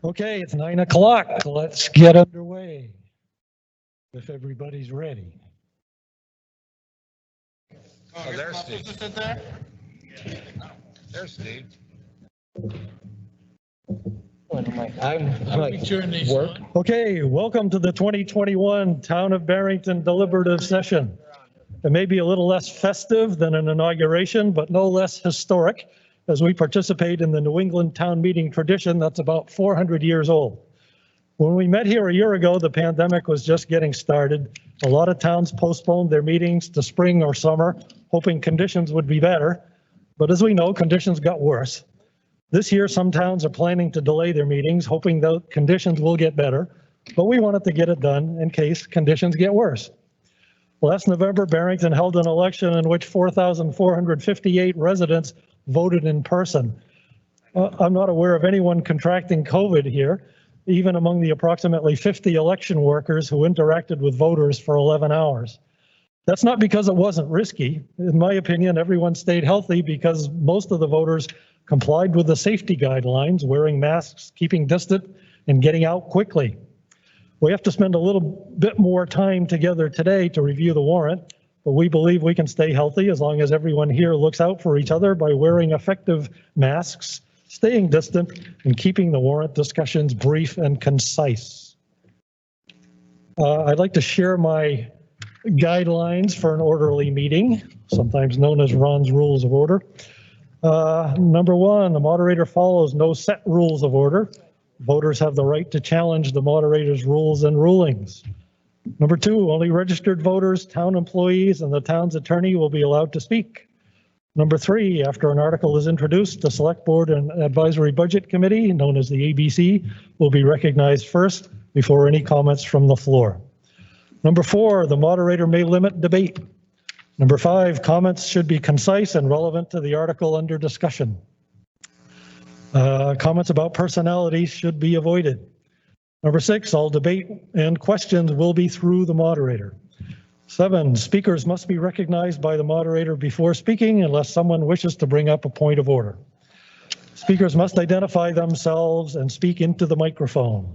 Okay, it's 9 o'clock. Let's get underway if everybody's ready. Oh, there's Steve. There's Steve. Okay, welcome to the 2021 Town of Barrington Deliberative Session. It may be a little less festive than an inauguration, but no less historic, as we participate in the New England town meeting tradition that's about 400 years old. When we met here a year ago, the pandemic was just getting started. A lot of towns postponed their meetings to spring or summer, hoping conditions would be better. But as we know, conditions got worse. This year, some towns are planning to delay their meetings, hoping the conditions will get better, but we wanted to get it done in case conditions get worse. Last November, Barrington held an election in which 4,458 residents voted in person. I'm not aware of anyone contracting COVID here, even among the approximately 50 election workers who interacted with voters for 11 hours. That's not because it wasn't risky. In my opinion, everyone stayed healthy because most of the voters complied with the safety guidelines, wearing masks, keeping distant, and getting out quickly. We have to spend a little bit more time together today to review the warrant, but we believe we can stay healthy as long as everyone here looks out for each other by wearing effective masks, staying distant, and keeping the warrant discussions brief and concise. I'd like to share my guidelines for an orderly meeting, sometimes known as Ron's Rules of Order. Number one, the moderator follows no set rules of order. Voters have the right to challenge the moderator's rules and rulings. Number two, only registered voters, town employees, and the town's attorney will be allowed to speak. Number three, after an article is introduced, the Select Board and Advisory Budget Committee, known as the ABC, will be recognized first before any comments from the floor. Number four, the moderator may limit debate. Number five, comments should be concise and relevant to the article under discussion. Comments about personalities should be avoided. Number six, all debate and questions will be through the moderator. 7, speakers must be recognized by the moderator before speaking unless someone wishes to bring up a point of order. Speakers must identify themselves and speak into the microphone.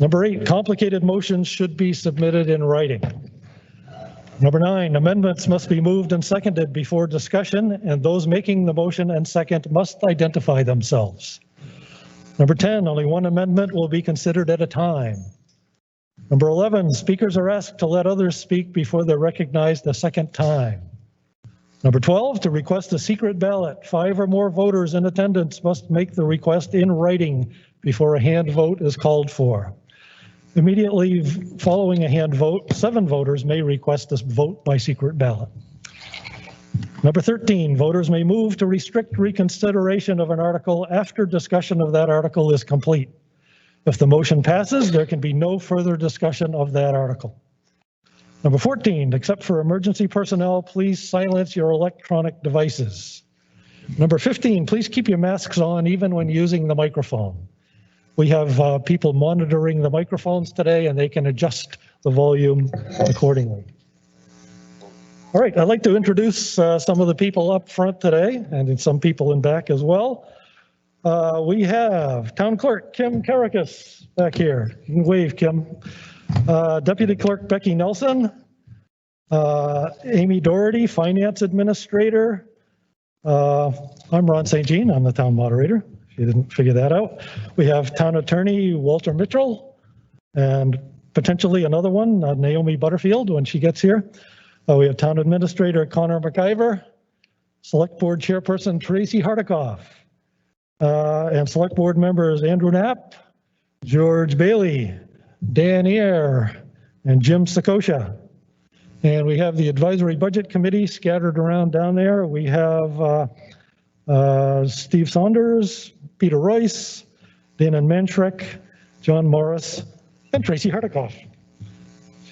Number 8, complicated motions should be submitted in writing. Number 9, amendments must be moved and seconded before discussion, and those making the motion and second must identify themselves. Number 10, only one amendment will be considered at a time. Number 11, speakers are asked to let others speak before they're recognized a second time. Number 12, to request a secret ballot, 5 or more voters in attendance must make the request in writing before a hand vote is called for. Immediately following a hand vote, 7 voters may request a vote by secret ballot. Number 13, voters may move to restrict reconsideration of an article after discussion of that article is complete. If the motion passes, there can be no further discussion of that article. Number 14, except for emergency personnel, please silence your electronic devices. Number 15, please keep your masks on even when using the microphone. We have people monitoring the microphones today and they can adjust the volume accordingly. All right, I'd like to introduce some of the people up front today and some people in back as well. We have Town Clerk Kim Karakas back here. You can wave, Kim. Deputy Clerk Becky Nelson. Amy Doherty, Finance Administrator. I'm Ron St. Jean, I'm the Town Moderator. If you didn't figure that out. We have Town Attorney Walter Mitchell and potentially another one, Naomi Butterfield when she gets here. We have Town Administrator Connor McIver, Select Board Chairperson Tracy Hardikoff, and Select Board members Andrew Knapp, George Bailey, Dan Eyre, and Jim Sakosha. And we have the Advisory Budget Committee scattered around down there. We have Steve Saunders, Peter Royce, Dana Manschreck, John Morris, and Tracy Hardikoff.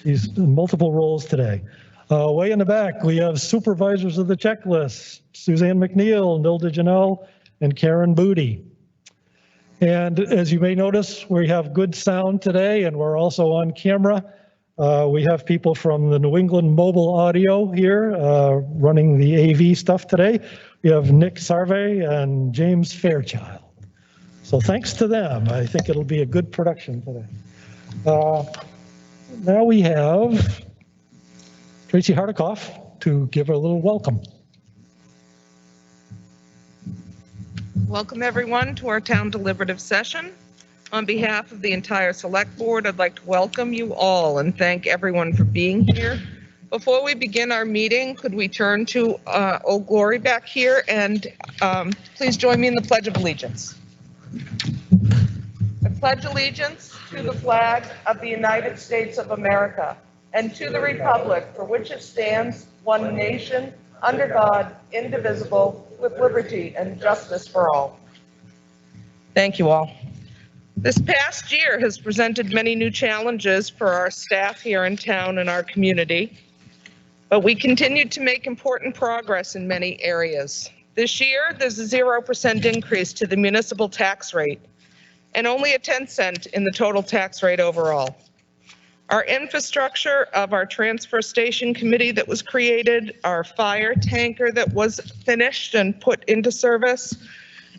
She's in multiple roles today. Way in the back, we have supervisors of the checklist, Suzanne McNeil, Nilda Janelle, and Karen Booty. And as you may notice, we have good sound today, and we're also on camera. We have people from the New England Mobile Audio here running the AV stuff today. We have Nick Sarve and James Fairchild. So thanks to them. I think it'll be a good production today. Now we have Tracy Hardikoff to give her a little welcome. Welcome everyone to our town deliberative session. On behalf of the entire select board, I'd like to welcome you all and thank everyone for being here. Before we begin our meeting, could we turn to Old Glory back here and please join me in the Pledge of Allegiance. I pledge allegiance to the flag of the United States of America and to the republic for which it stands, one nation, under God, indivisible, with liberty and justice for all. Thank you all. This past year has presented many new challenges for our staff here in town and our community, but we continued to make important progress in many areas. This year, there's a 0% increase to the municipal tax rate and only a 10-cent in the total tax rate overall. Our infrastructure of our transfer station committee that was created, our fire tanker that was finished and put into service,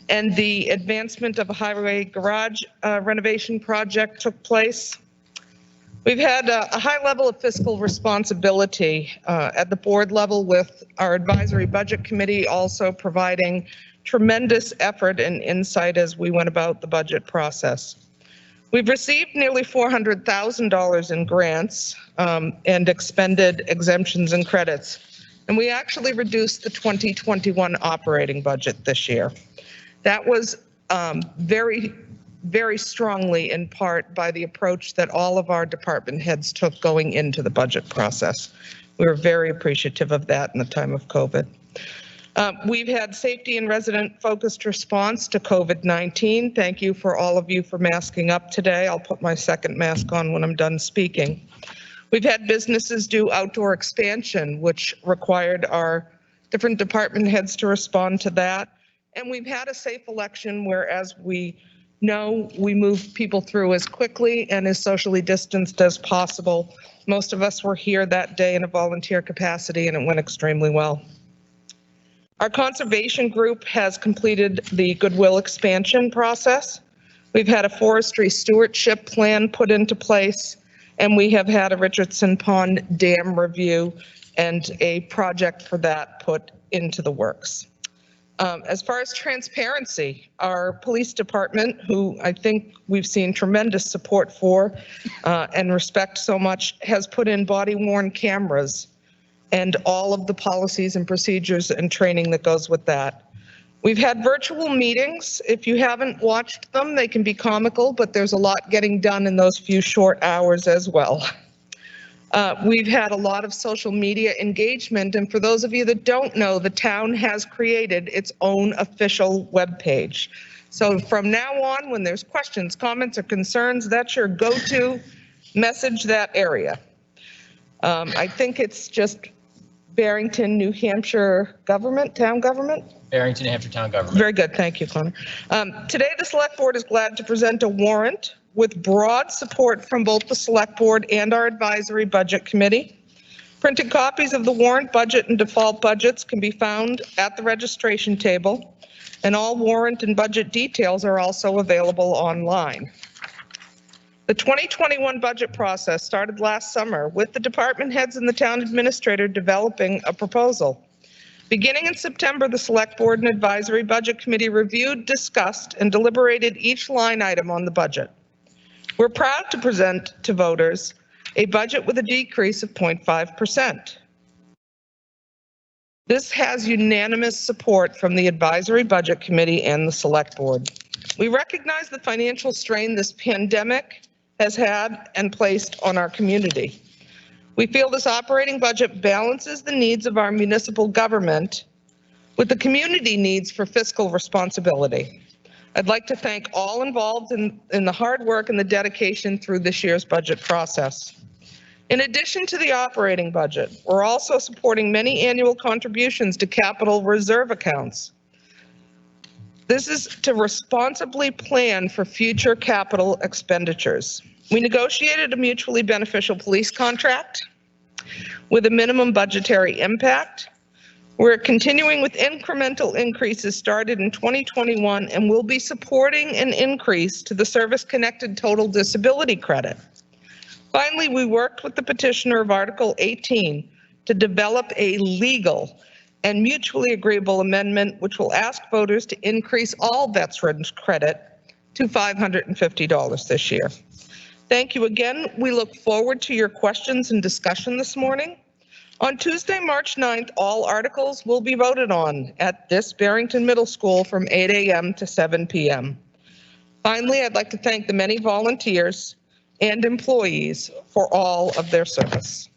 and the advancement of a highway garage renovation project took place. We've had a high level of fiscal responsibility at the board level, with our advisory budget committee also providing tremendous effort and insight as we went about the budget process. We've received nearly $400,000 in grants and expended exemptions and credits, and we actually reduced the 2021 operating budget this year. That was very, very strongly in part by the approach that all of our department heads took going into the budget process. We were very appreciative of that in the time of COVID. We've had safety and resident focused response to COVID-19. Thank you for all of you for masking up today. I'll put my second mask on when I'm done speaking. We've had businesses do outdoor expansion, which required our different department heads to respond to that. And we've had a safe election where, as we know, we move people through as quickly and as socially distanced as possible. Most of us were here that day in a volunteer capacity, and it went extremely well. Our conservation group has completed the goodwill expansion process. We've had a forestry stewardship plan put into place, and we have had a Richardson Pond Dam review and a project for that put into the works. As far as transparency, our police department, who I think we've seen tremendous support for and respect so much, has put in body-worn cameras and all of the policies and procedures and training that goes with that. We've had virtual meetings. If you haven't watched them, they can be comical, but there's a lot getting done in those few short hours as well. We've had a lot of social media engagement, and for those of you that don't know, the town has created its own official webpage. So from now on, when there's questions, comments, or concerns, that's your go-to message that area. I think it's just Barrington, New Hampshire government, town government? Barrington, New Hampshire town government. Very good, thank you, Connor. Today, the select board is glad to present a warrant with broad support from both the select board and our advisory budget committee. Printed copies of the warrant, budget, and default budgets can be found at the registration table, and all warrant and budget details are also available online. The 2021 budget process started last summer with the department heads and the town administrator developing a proposal. Beginning in September, the select board and advisory budget committee reviewed, discussed, and deliberated each line item on the budget. We're proud to present to voters a budget with a decrease of 0.5%. This has unanimous support from the advisory budget committee and the select board. We recognize the financial strain this pandemic has had and placed on our community. We feel this operating budget balances the needs of our municipal government with the community needs for fiscal responsibility. I'd like to thank all involved in the hard work and the dedication through this year's budget process. In addition to the operating budget, we're also supporting many annual contributions to capital reserve accounts. This is to responsibly plan for future capital expenditures. We negotiated a mutually beneficial police contract with a minimum budgetary impact. We're continuing with incremental increases started in 2021 and will be supporting an increase to the service-connected total disability credit. Finally, we worked with the petitioner of Article 18 to develop a legal and mutually agreeable amendment which will ask voters to increase all veterans credit to $550 this year. Thank you again. We look forward to your questions and discussion this morning. On Tuesday, March 9th, all articles will be voted on at this Barrington Middle School from 8 a.m. to 7 p.m. Finally, I'd like to thank the many volunteers and employees for all of their service.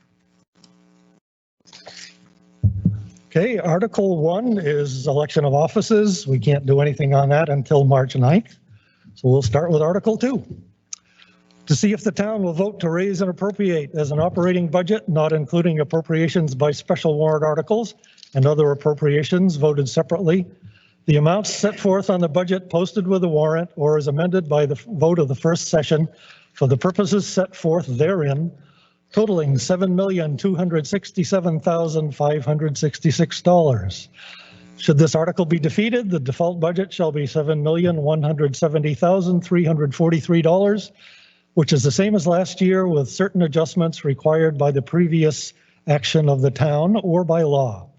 Okay, Article 1 is election of offices. We can't do anything on that until March 9th. So we'll start with Article 2. To see if the town will vote to raise and appropriate as an operating budget, not including appropriations by special warrant articles and other appropriations voted separately, the amounts set forth on the budget posted with the warrant or as amended by the vote of the first session for the purposes set forth therein, totaling $7,267,566. Should this article be defeated, the default budget shall be $7,170,343, which is the same as last year with certain adjustments required by the previous action of the town or by law.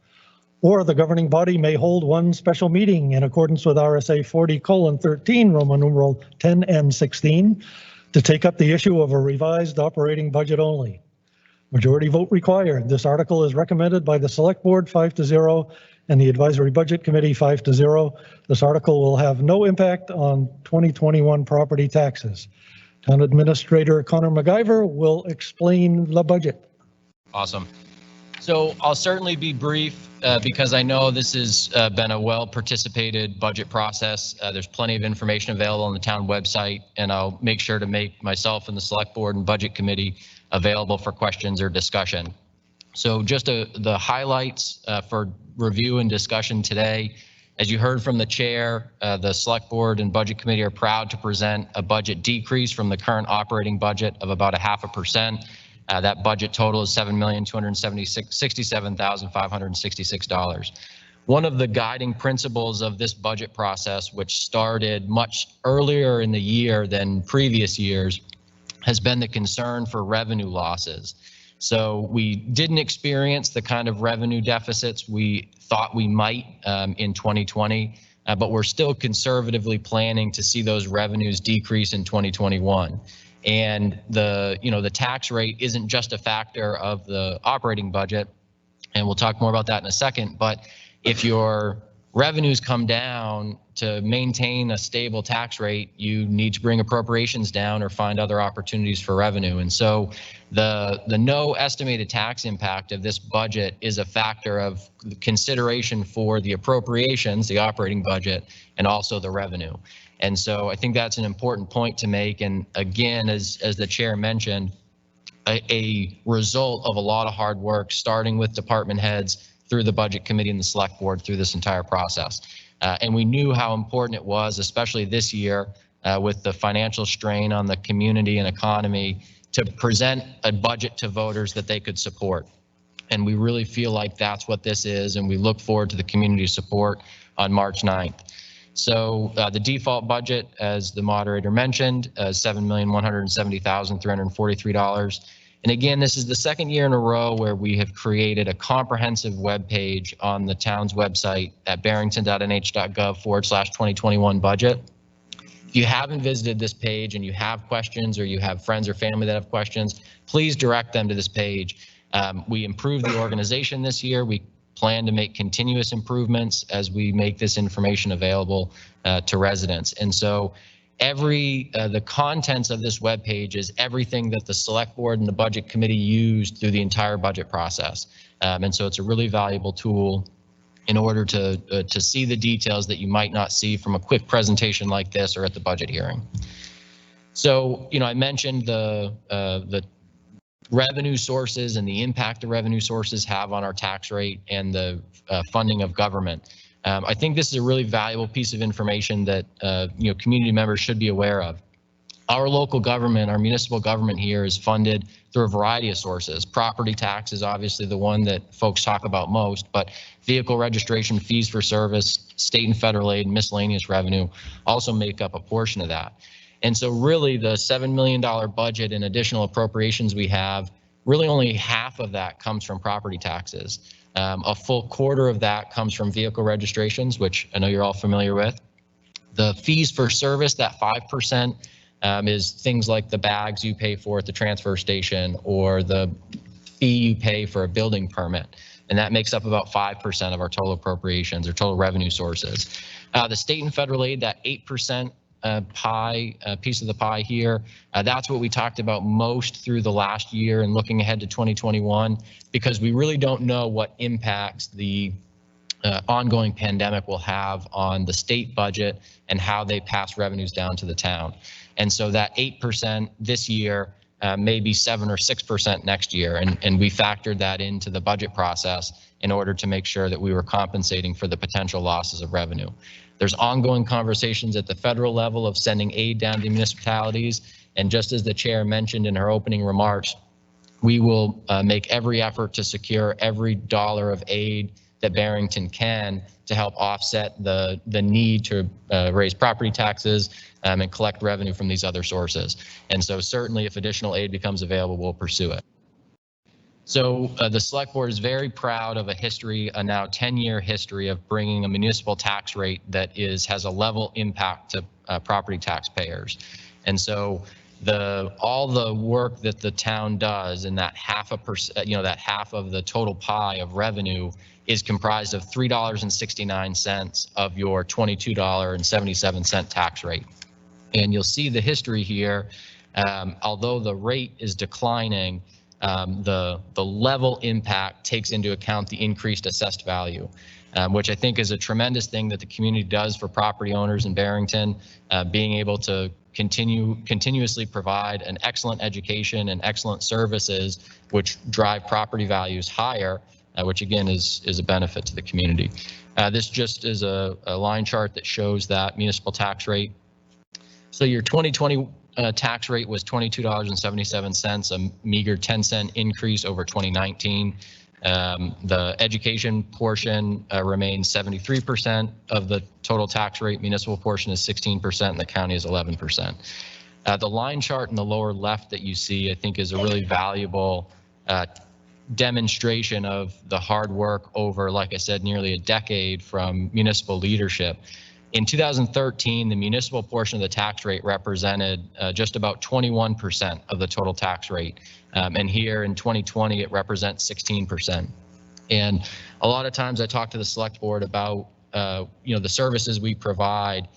Or the governing body may hold one special meeting in accordance with RSA 40:13, Roman numeral 10 and 16, to take up the issue of a revised operating budget only. Majority vote required. This article is recommended by the Select Board 5-0 and the Advisory Budget Committee 5-0. This article will have no impact on 2021 property taxes. Town Administrator Connor MacGyver will explain the budget. Awesome. So I'll certainly be brief because I know this has been a well-participated budget process. There's plenty of information available on the town website, and I'll make sure to make myself and the Select Board and Budget Committee available for questions or discussion. So just the highlights for review and discussion today. As you heard from the chair, the Select Board and Budget Committee are proud to present a budget decrease from the current operating budget of about 0.5%. That budget total is $7,267,566. One of the guiding principles of this budget process, which started much earlier in the year than previous years, has been the concern for revenue losses. So we didn't experience the kind of revenue deficits we thought we might in 2020, but we're still conservatively planning to see those revenues decrease in 2021. And the tax rate isn't just a factor of the operating budget, and we'll talk more about that in a second, but if your revenues come down, to maintain a stable tax rate, you need to bring appropriations down or find other opportunities for revenue. And so the no estimated tax impact of this budget is a factor of consideration for the appropriations, the operating budget, and also the revenue. And so I think that's an important point to make. And again, as the chair mentioned, a result of a lot of hard work, starting with department heads through the Budget Committee and the Select Board through this entire process. And we knew how important it was, especially this year, with the financial strain on the community and economy, to present a budget to voters that they could support. And we really feel like that's what this is, and we look forward to the community support on March 9th. So the default budget, as the moderator mentioned, $7,170,343. And again, this is the second year in a row where we have created a comprehensive web page on the town's website at barrington.nh.gov/2021 budget. If you haven't visited this page and you have questions, or you have friends or family that have questions, please direct them to this page. We improved the organization this year. We plan to make continuous improvements as we make this information available to residents. And so the contents of this webpage is everything that the Select Board and the Budget Committee used through the entire budget process. And so it's a really valuable tool in order to see the details that you might not see from a quick presentation like this or at the budget hearing. So, I mentioned the revenue sources and the impact the revenue sources have on our tax rate and the funding of government. I think this is a really valuable piece of information that community members should be aware of. Our local government, our municipal government here is funded through a variety of sources. Property tax is obviously the one that folks talk about most, but vehicle registration, fees for service, state and federal aid, and miscellaneous revenue also make up a portion of that. And so really the $7 million budget and additional appropriations we have, really only half of that comes from property taxes. A full quarter of that comes from vehicle registrations, which I know you're all familiar with. The fees for service, that 5%, is things like the bags you pay for at the transfer station or the fee you pay for a building permit. And that makes up about 5% of our total appropriations or total revenue sources. The state and federal aid, that 8% piece of the pie here, that's what we talked about most through the last year and looking ahead to 2021, because we really don't know what impacts the ongoing pandemic will have on the state budget and how they pass revenues down to the town. And so that 8% this year may be 7 or 6% next year. And we factored that into the budget process in order to make sure that we were compensating for the potential losses of revenue. There's ongoing conversations at the federal level of sending aid down to municipalities. And just as the chair mentioned in her opening remarks, we will make every effort to secure every dollar of aid that Barrington can to help offset the need to raise property taxes and collect revenue from these other sources. And so certainly if additional aid becomes available, we'll pursue it. So the select board is very proud of a now 10-year history of bringing a municipal tax rate that has a level impact to property taxpayers. And so all the work that the town does in that half of the total pie of revenue is comprised of $3.69 of your $22.77 tax rate. And you'll see the history here. Although the rate is declining, the level impact takes into account the increased assessed value, which I think is a tremendous thing that the community does for property owners in Barrington, being able to continuously provide an excellent education and excellent services, which drive property values higher, which again is a benefit to the community. This just is a line chart that shows that municipal tax rate. So your 2020 tax rate was $22.77, a meager 10-cent increase over 2019. The education portion remains 73% of the total tax rate. Municipal portion is 16%, and the county is 11%. The line chart in the lower left that you see, I think, is a really valuable demonstration of the hard work over, like I said, nearly a decade from municipal leadership. In 2013, the municipal portion of the tax rate represented just about 21% of the total tax rate. And here in 2020, it represents 16%. And a lot of times I talk to the select board about, the services we provide.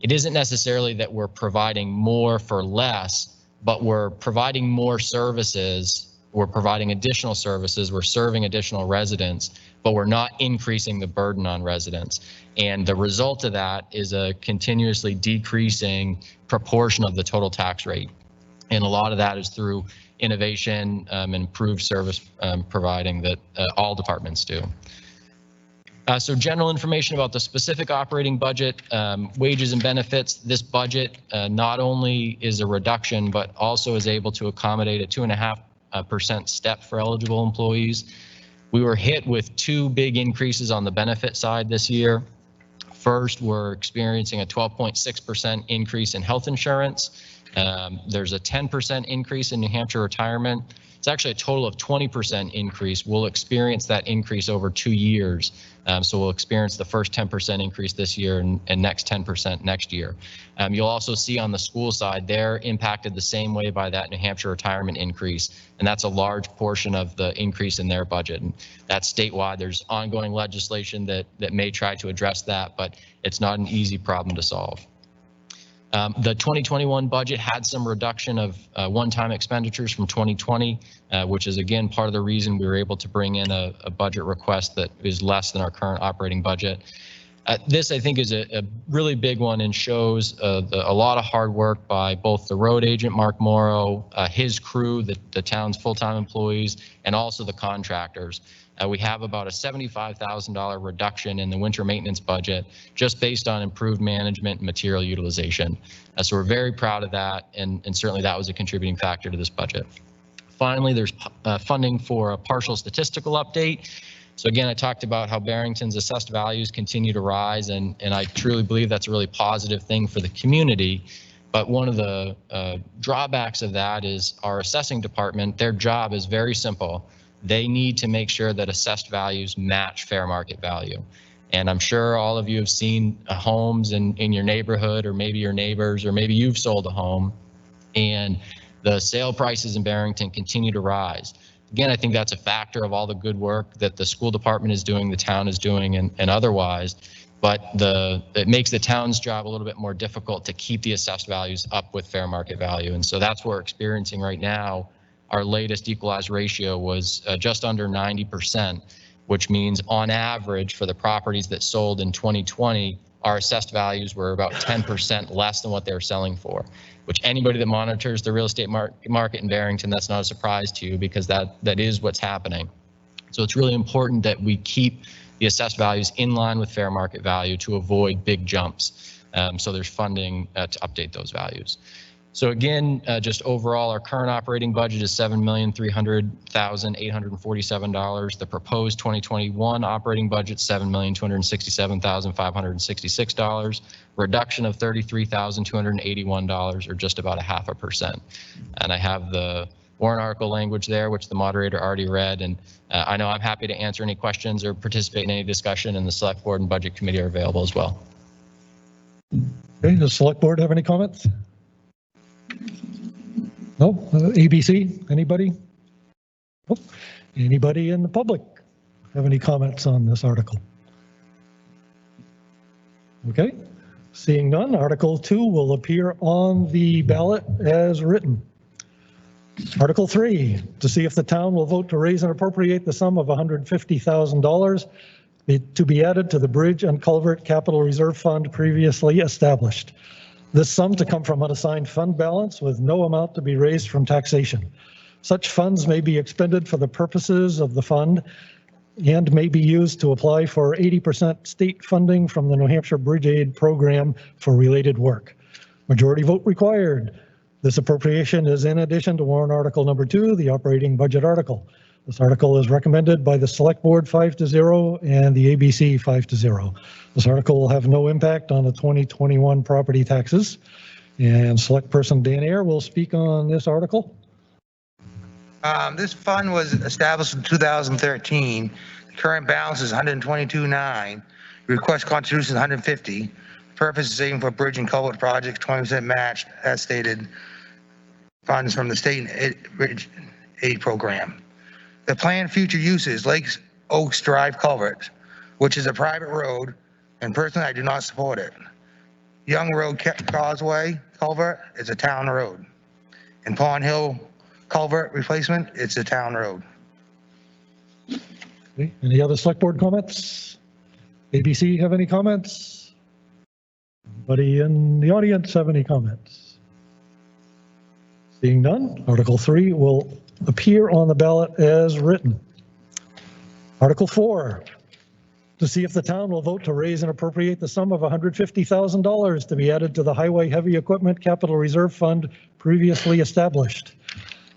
It isn't necessarily that we're providing more for less, but we're providing more services. We're providing additional services, we're serving additional residents, but we're not increasing the burden on residents. And the result of that is a continuously decreasing proportion of the total tax rate. And a lot of that is through innovation and improved service providing that all departments do. So general information about the specific operating budget, wages and benefits. This budget not only is a reduction, but also is able to accommodate a 2.5% step for eligible employees. We were hit with two big increases on the benefit side this year. First, we're experiencing a 12.6% increase in health insurance. There's a 10% increase in New Hampshire retirement. It's actually a total of 20% increase. We'll experience that increase over 2 years. So we'll experience the first 10% increase this year and next 10% next year. You'll also see on the school side, they're impacted the same way by that New Hampshire retirement increase. And that's a large portion of the increase in their budget. And that's statewide. There's ongoing legislation that may try to address that, but it's not an easy problem to solve. The 2021 budget had some reduction of one-time expenditures from 2020, which is again part of the reason we were able to bring in a budget request that is less than our current operating budget. This, I think, is a really big one and shows a lot of hard work by both the road agent, Mark Morrow, his crew, the town's full-time employees, and also the contractors. We have about a $75,000 reduction in the winter maintenance budget just based on improved management and material utilization. So we're very proud of that, and certainly that was a contributing factor to this budget. Finally, there's funding for a partial statistical update. So again, I talked about how Barrington's assessed values continue to rise, and I truly believe that's a really positive thing for the community. But one of the drawbacks of that is our assessing department, their job is very simple. They need to make sure that assessed values match fair market value. And I'm sure all of you have seen homes in your neighborhood, or maybe your neighbors, or maybe you've sold a home, and the sale prices in Barrington continue to rise. Again, I think that's a factor of all the good work that the school department is doing, the town is doing, and otherwise. But it makes the town's job a little bit more difficult to keep the assessed values up with fair market value. And so that's what we're experiencing right now. Our latest equalized ratio was just under 90%, which means on average for the properties that sold in 2020, our assessed values were about 10% less than what they were selling for, which anybody that monitors the real estate market in Barrington, that's not a surprise to you, because that is what's happening. So it's really important that we keep the assessed values in line with fair market value to avoid big jumps. So there's funding to update those values. So again, just overall, our current operating budget is $7,300,847. The proposed 2021 operating budget, $7,267,566. Reduction of $33,281, or just about 0.5%. And I have the warrant article language there, which the moderator already read. And I know I'm happy to answer any questions or participate in any discussion, and the Select Board and Budget Committee are available as well. Okay, does the Select Board have any comments? No? ABC, anybody? Oh, anybody in the public have any comments on this article? Okay, seeing none, Article 2 will appear on the ballot as written. Article 3, to see if the town will vote to raise and appropriate the sum of $150,000 to be added to the Bridge and Culvert Capital Reserve Fund previously established. This sum to come from unassigned fund balance with no amount to be raised from taxation. Such funds may be expended for the purposes of the fund and may be used to apply for 80% state funding from the New Hampshire Bridge Aid Program for related work. Majority vote required. This appropriation is in addition to warrant article number 2, the operating budget article. This article is recommended by the Select Board 5-0 and the ABC 5-0. This article will have no impact on the 2021 property taxes. And Select Person Dan Ayer will speak on this article. This fund was established in 2013. The current balance is $122,900. Request contribution is $150,000. Purpose is saving for bridge and culvert projects, 20% matched, as stated. Funds from the state Bridge Aid Program. The planned future uses Lakes Oaks Drive culvert, which is a private road, and personally I do not support it. Young Road Causeway culvert is a town road. And Pond Hill culvert replacement, it's a town road. Okay. Any other Select Board comments? ABC have any comments? Anybody in the audience have any comments? Seeing none, Article 3 will appear on the ballot as written. Article 4, to see if the town will vote to raise and appropriate the sum of $150,000 to be added to the Highway Heavy Equipment Capital Reserve Fund previously established.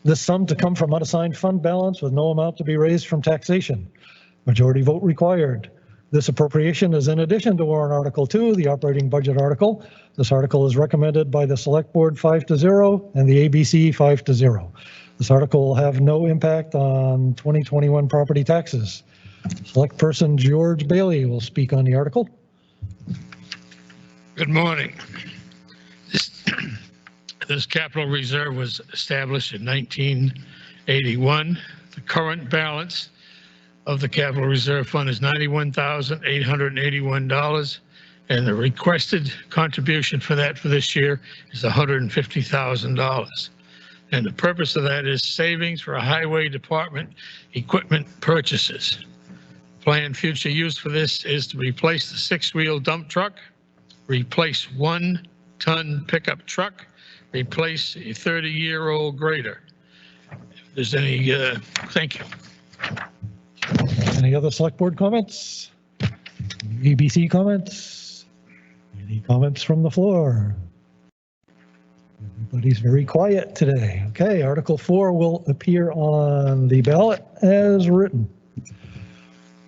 This sum to come from unassigned fund balance with no amount to be raised from taxation. Majority vote required. This appropriation is in addition to warrant article 2, the operating budget article. This article is recommended by the Select Board 5-0 and the ABC 5-0. This article will have no impact on 2021 property taxes. Select Person George Bailey will speak on the article. Good morning. This capital reserve was established in 1981. The current balance of the capital reserve fund is $91,881, and the requested contribution for that for this year is $150,000. And the purpose of that is savings for a highway department equipment purchases. Planned future use for this is to replace the 6-wheel dump truck, replace 1-ton pickup truck, replace a 30-year-old grader. If there's any, thank you. Any other select board comments? ABC comments? Any comments from the floor? Everybody's very quiet today. Okay, Article 4 will appear on the ballot as written.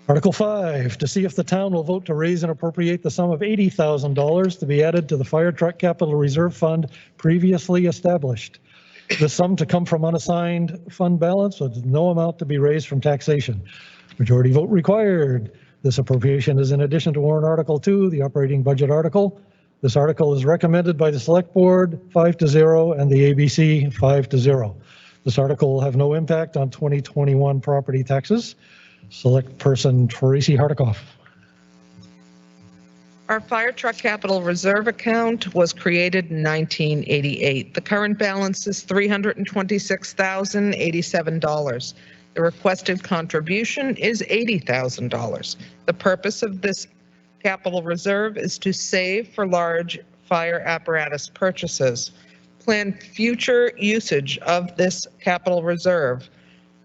Article 5, to see if the town will vote to raise and appropriate the sum of $80,000 to be added to the fire truck capital reserve fund previously established. The sum to come from unassigned fund balance with no amount to be raised from taxation. Majority vote required. This appropriation is in addition to warrant Article 2, the operating budget article. This article is recommended by the Select Board 5-0 and the ABC 5-0. This article will have no impact on 2021 property taxes. Select person Tracy Hardikoff. Our fire truck capital reserve account was created in 1988. The current balance is $326,087. The requested contribution is $80,000. The purpose of this capital reserve is to save for large fire apparatus purchases. Planned future usage of this capital reserve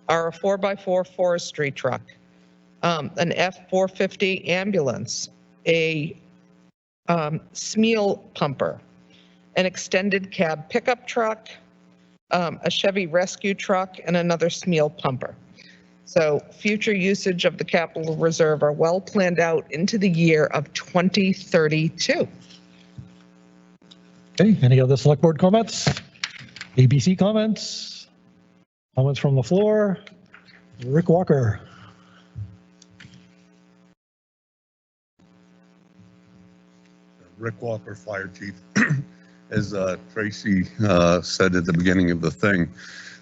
are a 4x4 forestry truck, an F-450 ambulance, a Smeal pumper, an extended cab pickup truck, a Chevy rescue truck, and another Smeal pumper. So future usage of the capital reserve are well planned out into the year of 2032. Okay, any other select board comments? ABC comments? Comments from the floor? Rick Walker. Rick Walker, Fire Chief. As Tracy said at the beginning of the thing,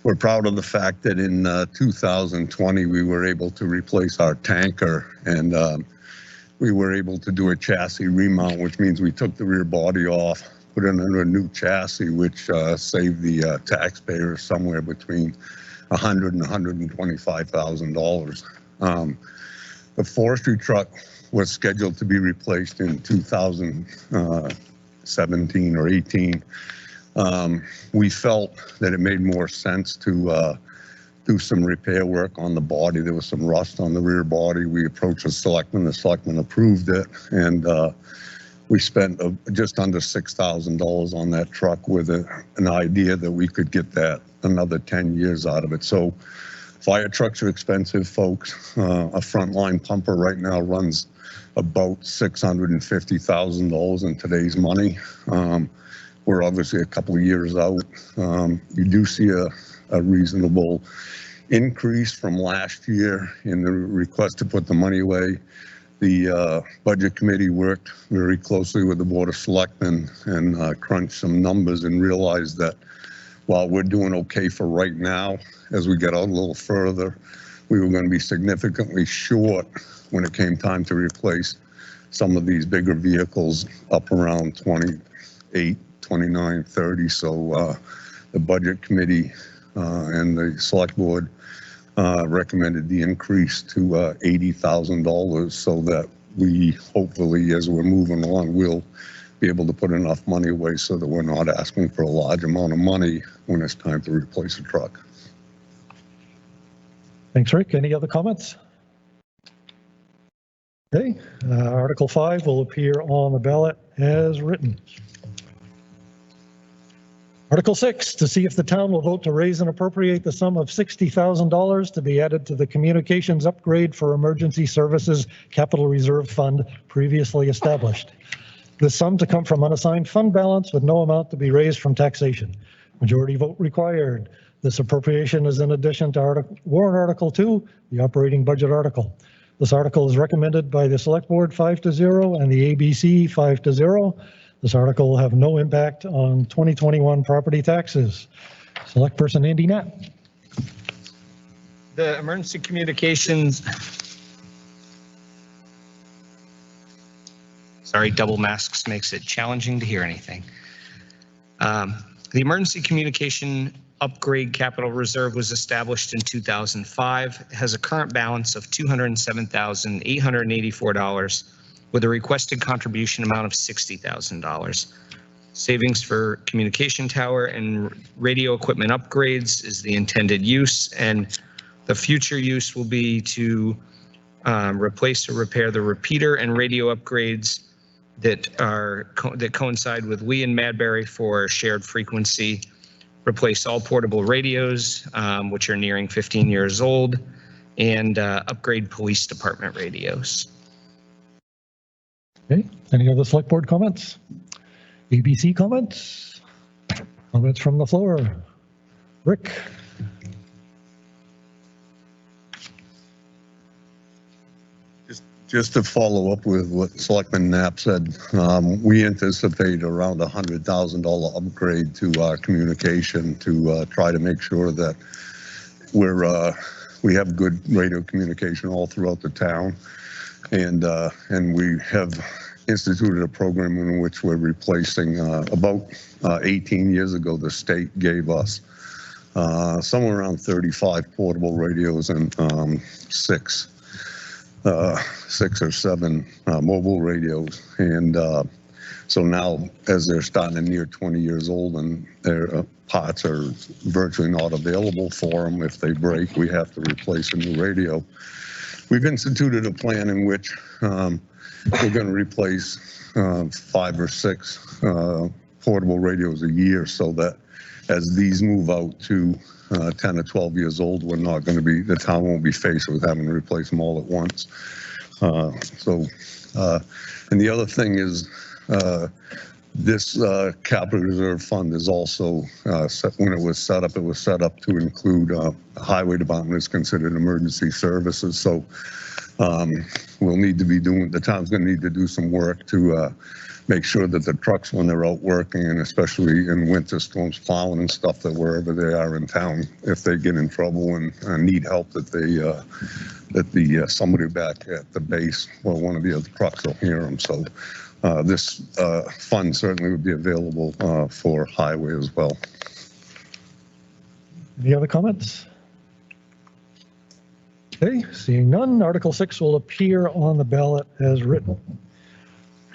we're proud of the fact that in 2020 we were able to replace our tanker, and we were able to do a chassis remount, which means we took the rear body off, put in a new chassis, which saved the taxpayers somewhere between $100,000 and $125,000. The forestry truck was scheduled to be replaced in 2017 or 18. We felt that it made more sense to do some repair work on the body. There was some rust on the rear body. We approached the selectmen approved it, and we spent just under $6,000 on that truck with an idea that we could get that another 10 years out of it. So fire trucks are expensive, folks. A frontline pumper right now runs about $650,000 in today's money. We're obviously a couple of years out. You do see a reasonable increase from last year in the request to put the money away. The budget committee worked very closely with the Board of Selectmen and crunched some numbers and realized that while we're doing okay for right now, as we get out a little further, we were going to be significantly short when it came time to replace some of these bigger vehicles up around 28, 29, 30. So the budget committee and the select board recommended the increase to $80,000 so that we hopefully, as we're moving along, will be able to put enough money away so that we're not asking for a large amount of money when it's time to replace a truck. Thanks, Rick. Any other comments? Okay, Article 5 will appear on the ballot as written. Article 6, to see if the town will vote to raise and appropriate the sum of $60,000 to be added to the Communications Upgrade for Emergency Services Capital Reserve Fund previously established. The sum to come from unassigned fund balance with no amount to be raised from taxation. Majority vote required. This appropriation is in addition to warrant Article 2, the operating budget article. This article is recommended by the Select Board 5-0 and the ABC 5-0. This article will have no impact on 2021 property taxes. Select person Andy Knapp. The emergency communications, sorry, double masks makes it challenging to hear anything. The emergency communication upgrade capital reserve was established in 2005. It has a current balance of $207,884 with a requested contribution amount of $60,000. Savings for communication tower and radio equipment upgrades is the intended use, and the future use will be to replace or repair the repeater and radio upgrades that coincide with Lee and Madbury for shared frequency, replace all portable radios, which are nearing 15 years old, and upgrade police department radios. Okay, any other select board comments? ABC comments? Comments from the floor? Rick? Just to follow up with what Selectman Knapp said, we anticipate around $100,000 upgrade to our communication to try to make sure that we have good radio communication all throughout the town, and we have instituted a program in which we're replacing about 18 years ago. The state gave us somewhere around 35 portable radios and six or seven mobile radios, and so now as they're starting to near 20 years old and their parts are virtually not available for them, if they break, we have to replace a new radio. We've instituted a plan in which we're going to replace 5 or 6 portable radios a year, so that as these move out to 10 or 12 years old, we're not going to be, the town won't be faced with having to replace them all at once. And the other thing is, this capital reserve fund is also, when it was set up to include the highway department is considered emergency services. So we'll need to be doing, the town's going to need to do some work to make sure that the trucks, when they're out working, and especially in winter storms, plowing and stuff, that wherever they are in town, if they get in trouble and need help, that somebody back at the base or one of the other trucks will hear them. So this fund certainly would be available for highway as well. Any other comments? Okay, seeing none, Article 6 will appear on the ballot as written.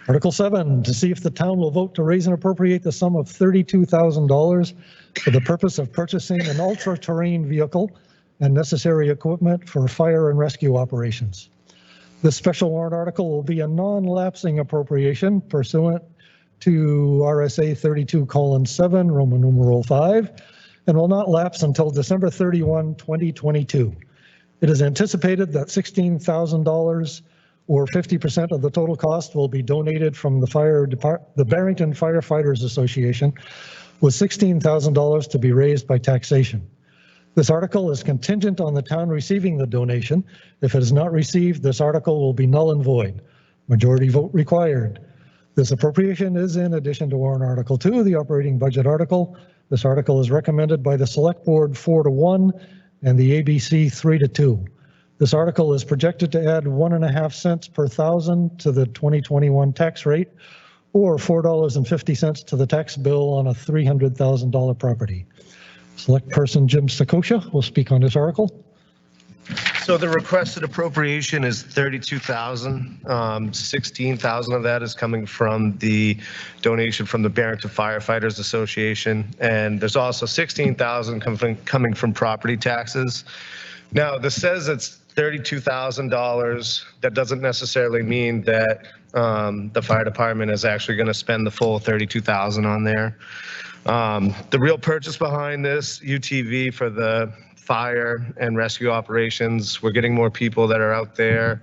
Article 7, to see if the town will vote to raise and appropriate the sum of $32,000 for the purpose of purchasing an ultra-terrain vehicle and necessary equipment for fire and rescue operations. This special warrant article will be a non-lapsing appropriation pursuant to RSA 32:7, Roman numeral 5, and will not lapse until December 31, 2022. It is anticipated that $16,000 or 50% of the total cost will be donated from the Barrington Firefighters Association, with $16,000 to be raised by taxation. This article is contingent on the town receiving the donation. If it is not received, this article will be null and void. Majority vote required. This appropriation is in addition to warrant Article 2, the operating budget article. This article is recommended by the Select Board 4-1 and the ABC 3-2. This article is projected to add 1.5 cents per thousand to the 2021 tax rate, or $4.50 to the tax bill on a $300,000 property. Select person Jim Sakosha will speak on this article. So the requested appropriation is $32,000. $16,000 of that is coming from the donation from the Barrington Firefighters Association, and there's also $16,000 coming from property taxes. Now, this says it's $32,000. That doesn't necessarily mean that the fire department is actually going to spend the full $32,000 on there. The real purchase behind this UTV for the fire and rescue operations, we're getting more people that are out there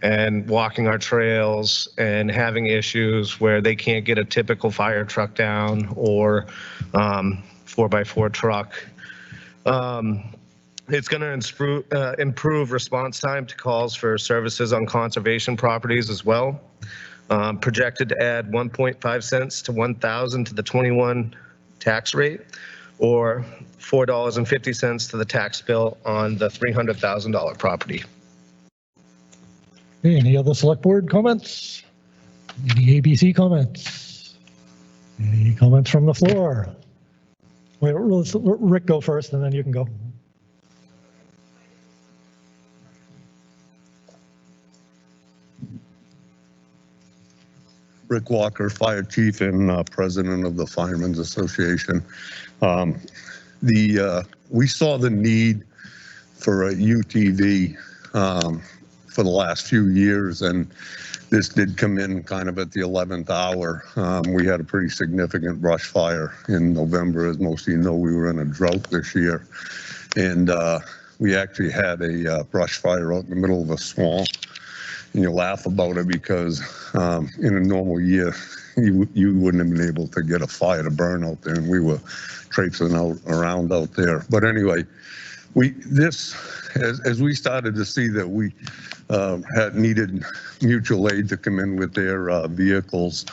and walking our trails and having issues where they can't get a typical fire truck down or 4x4 truck. It's going to improve response time to calls for services on conservation properties as well. Projected to add 1.5 cents to 1,000 to the 21 tax rate, or $4.50 to the tax bill on the $300,000 property. Okay, any other select board comments? Any ABC comments? Any comments from the floor? Wait, let's let Rick go first and then you can go. Rick Walker, Fire Chief and President of the Firemen's Association. We saw the need for a UTV for the last few years, and this did come in kind of at the 11th hour. We had a pretty significant brush fire in November. As most of you know, we were in a drought this year. And we actually had a brush fire out in the middle of a swamp. And you laugh about it because in a normal year, you wouldn't have been able to get a fire to burn out there, and we were traipsing around out there. But anyway, as we started to see that we had needed mutual aid to come in with their vehicles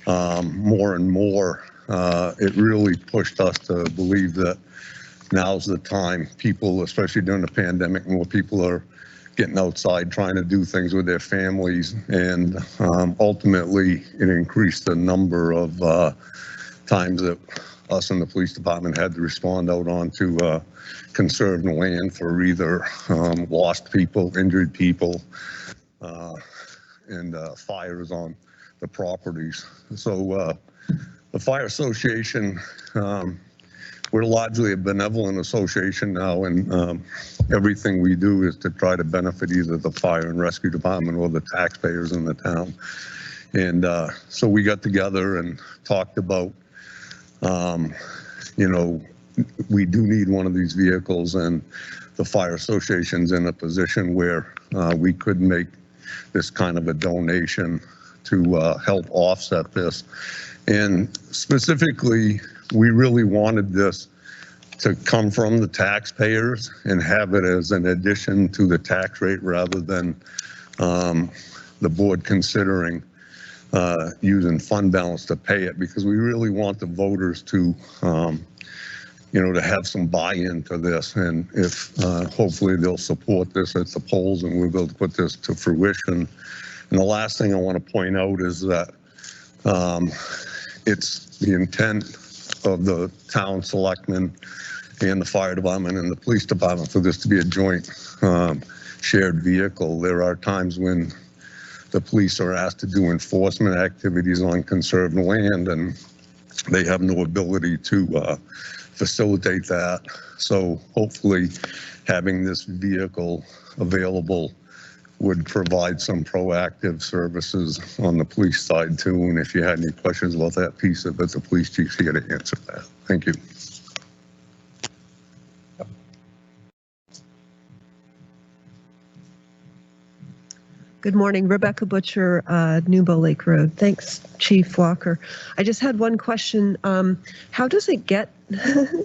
more and more, it really pushed us to believe that now's the time. People, especially during the pandemic, more people are getting outside trying to do things with their families, and ultimately it increased the number of times that us and the police department had to respond out onto conserved land for either lost people, injured people, and fires on the properties. So the Fire Association, we're largely a benevolent association now, and everything we do is to try to benefit either the fire and rescue department or the taxpayers in the town. And so we got together and talked about, you know, we do need one of these vehicles, and the Fire Association's in a position where we could make this kind of a donation to help offset this. And specifically, we really wanted this to come from the taxpayers and have it as an addition to the tax rate rather than the board considering using fund balance to pay it, because we really want the voters to, you know, to have some buy-in to this. And if hopefully they'll support this at the polls and we'll be able to put this to fruition. And the last thing I want to point out is that it's the intent of the town selectmen and the fire department and the police department for this to be a joint shared vehicle. There are times when the police are asked to do enforcement activities on conserved land, and they have no ability to facilitate that. So hopefully having this vehicle available would provide some proactive services on the police side too. And if you had any questions about that piece of it, the police chief's here to answer that. Thank you. Good morning, Rebecca Butcher, Newbow Lake Road. Thanks, Chief Walker. I just had one question. How does it get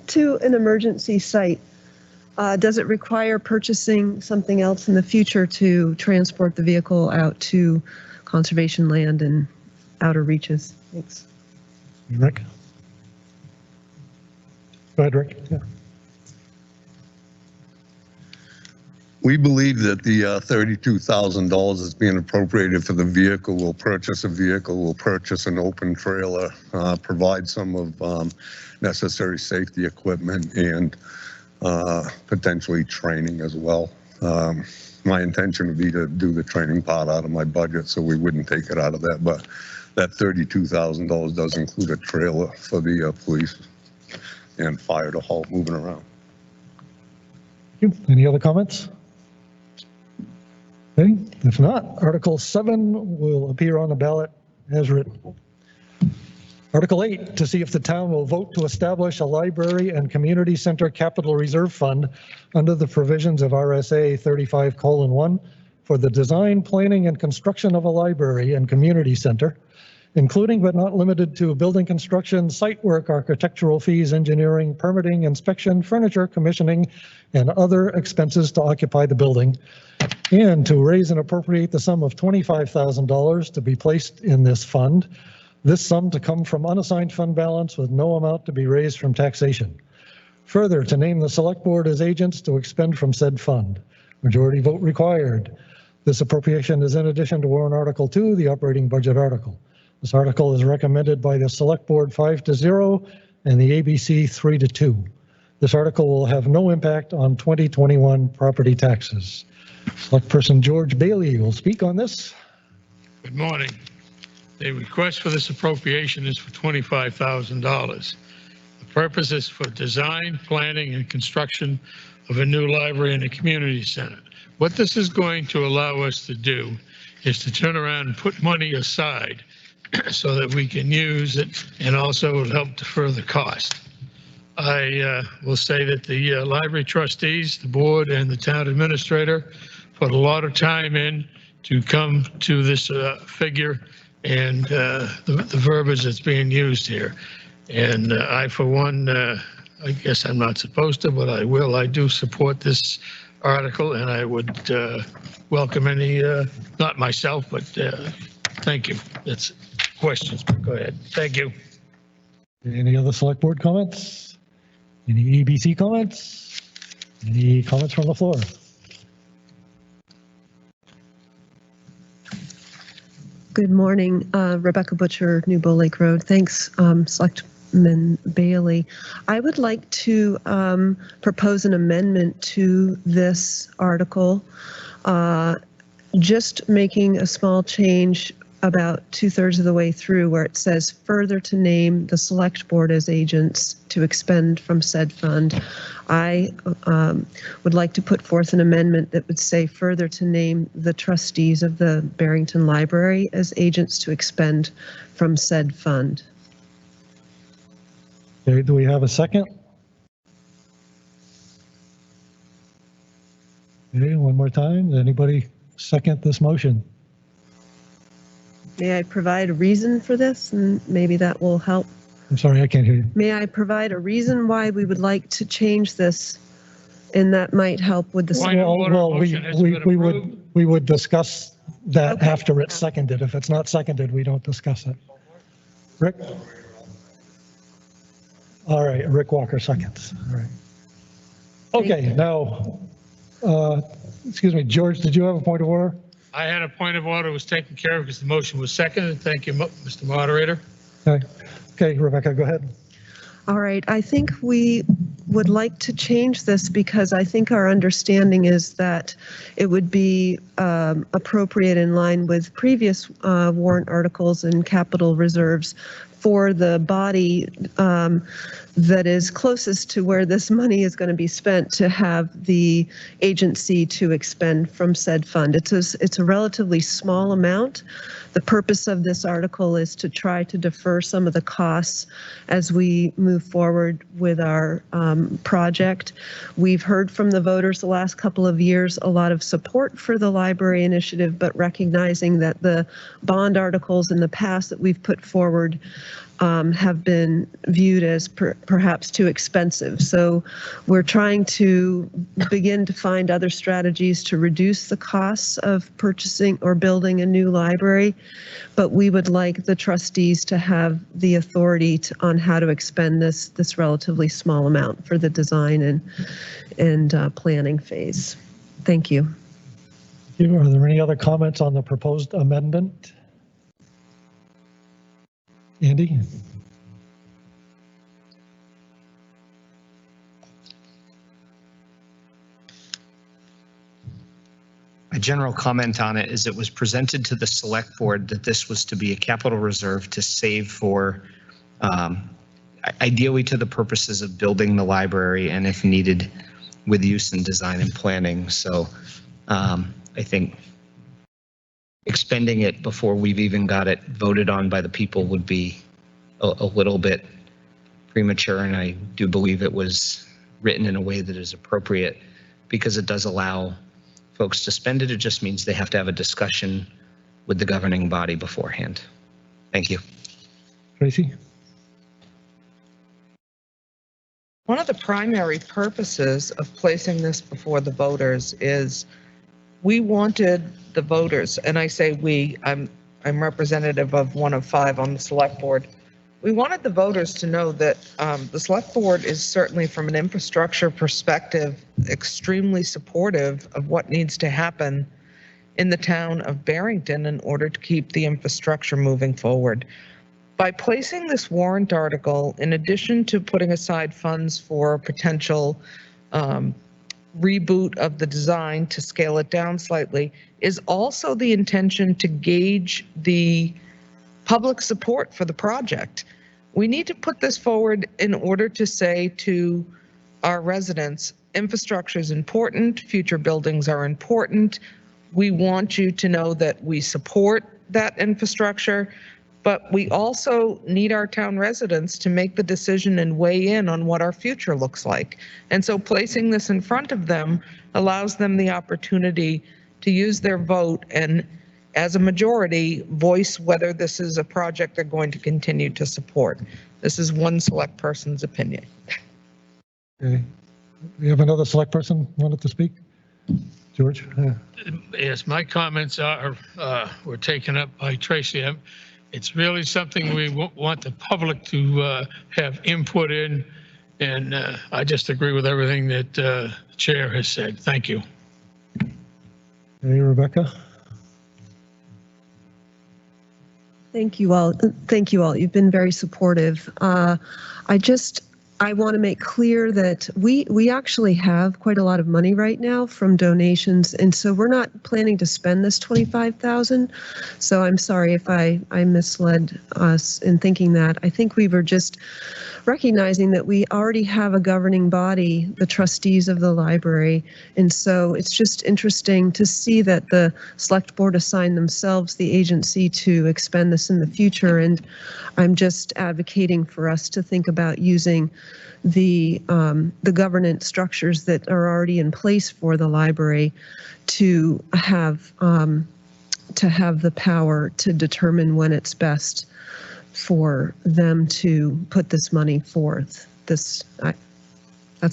to an emergency site? Does it require purchasing something else in the future to transport the vehicle out to conservation land and outer reaches? Thanks. Rick? Go ahead, Rick. Yeah. We believe that the $32,000 that's being appropriated for the vehicle will purchase a vehicle, will purchase an open trailer, provide some of necessary safety equipment, and potentially training as well. My intention would be to do the training part out of my budget, so we wouldn't take it out of that. But that $32,000 does include a trailer for the police and fire to halt moving around. Any other comments? Okay, if not, Article 7 will appear on the ballot as written. Article 8, to see if the town will vote to establish a library and community center capital reserve fund under the provisions of RSA 35:1 for the design, planning, and construction of a library and community center, including but not limited to building construction, site work, architectural fees, engineering, permitting, inspection, furniture, commissioning, and other expenses to occupy the building, and to raise and appropriate the sum of $25,000 to be placed in this fund. This sum to come from unassigned fund balance with no amount to be raised from taxation. Further, to name the select board as agents to expend from said fund. Majority vote required. This appropriation is in addition to warrant Article 2, the operating budget article. This article is recommended by the Select Board 5-0 and the ABC 3-2. This article will have no impact on 2021 property taxes. Select Person George Bailey will speak on this. Good morning. The request for this appropriation is for $25,000. The purpose is for design, planning, and construction of a new library and a community center. What this is going to allow us to do is to turn around and put money aside so that we can use it, and also it'll help defer the cost. I will say that the library trustees, the board, and the town administrator put a lot of time in to come to this figure and the verbiage that's being used here. And I, for one, I guess I'm not supposed to, but I will. I do support this article, and I would welcome any, not myself, but thank you. That's questions, but go ahead. Thank you. Any other select board comments? Any EBC comments? Any comments from the floor? Good morning, Rebecca Butcher, New Bow Lake Road. Thanks, Selectman Bailey. I would like to propose an amendment to this article, just making a small change about 2/3 of the way through, where it says further to name the select board as agents to expend from said fund. I would like to put forth an amendment that would say further to name the trustees of the Barrington Library as agents to expend from said fund. Okay, do we have a second? Okay, one more time. Anybody second this motion? May I provide a reason for this, and maybe that will help? I'm sorry, I can't hear you. May I provide a reason why we would like to change this, and that might help with the... Point of order, motion has been approved. We would discuss that Okay. after it's seconded. If it's not seconded, we don't discuss it. Rick? All right, Rick Walker seconds. All right. Okay, now, excuse me, George, did you have a point of order? I had a point of order, was taken care of because the motion was seconded. Thank you, Mr. Moderator. Okay, Rebecca, go ahead. All right, I think we would like to change this because I think our understanding is that it would be appropriate in line with previous warrant articles and capital reserves for the body that is closest to where this money is going to be spent to have the agency to expend from said fund. It's a relatively small amount. The purpose of this article is to try to defer some of the costs as we move forward with our project. We've heard from the voters the last couple of years a lot of support for the library initiative, but recognizing that the bond articles in the past that we've put forward have been viewed as perhaps too expensive. So we're trying to begin to find other strategies to reduce the costs of purchasing or building a new library, but we would like the trustees to have the authority on how to expend this relatively small amount for the design and planning phase. Thank you. Are there any other comments on the proposed amendment? Andy? My general comment on it is it was presented to the select board that this was to be a capital reserve to save for, ideally to the purposes of building the library and if needed with use in design and planning. So I think expending it before we've even got it voted on by the people would be a little bit premature, and I do believe it was written in a way that is appropriate because it does allow folks to spend it. It just means they have to have a discussion with the governing body beforehand. Thank you. Tracy? One of the primary purposes of placing this before the voters is we wanted the voters, and I say we, I'm representative of one of 5 on the select board. We wanted the voters to know that the select board is certainly, from an infrastructure perspective, extremely supportive of what needs to happen in the town of Barrington in order to keep the infrastructure moving forward. By placing this warrant article, in addition to putting aside funds for potential reboot of the design to scale it down slightly, is also the intention to gauge the public support for the project. We need to put this forward in order to say to our residents, infrastructure is important, future buildings are important. We want you to know that we support that infrastructure, but we also need our town residents to make the decision and weigh in on what our future looks like. And so placing this in front of them allows them the opportunity to use their vote and, as a majority, voice whether this is a project they're going to continue to support. This is one select person's opinion. Okay. We have another select person wanted to speak? George? Yes, my comments were taken up by Tracy. It's really something we want the public to have input in, and I just agree with everything that the chair has said. Thank you. Hey, Rebecca? Thank you all. Thank you all. You've been very supportive. I want to make clear that we actually have quite a lot of money right now from donations, and so we're not planning to spend this $25,000. So I'm sorry if I misled us in thinking that. I think we were just recognizing that we already have a governing body, the trustees of the library, and so it's just interesting to see that the select board assigned themselves the agency to expend this in the future, and I'm just advocating for us to think about using the governance structures that are already in place for the library to have the power to determine when it's best for them to put this money forth. That's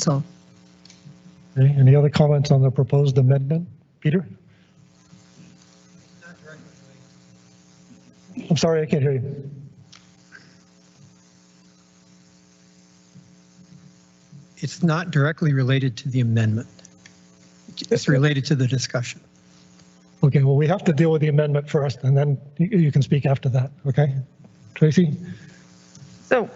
all. Okay, any other comments on the proposed amendment? Peter? I'm sorry, I can't hear you. It's not directly related to the amendment. It's related to the discussion. Okay, well, we have to deal with the amendment first, and then you can speak after that, okay? Tracy? So,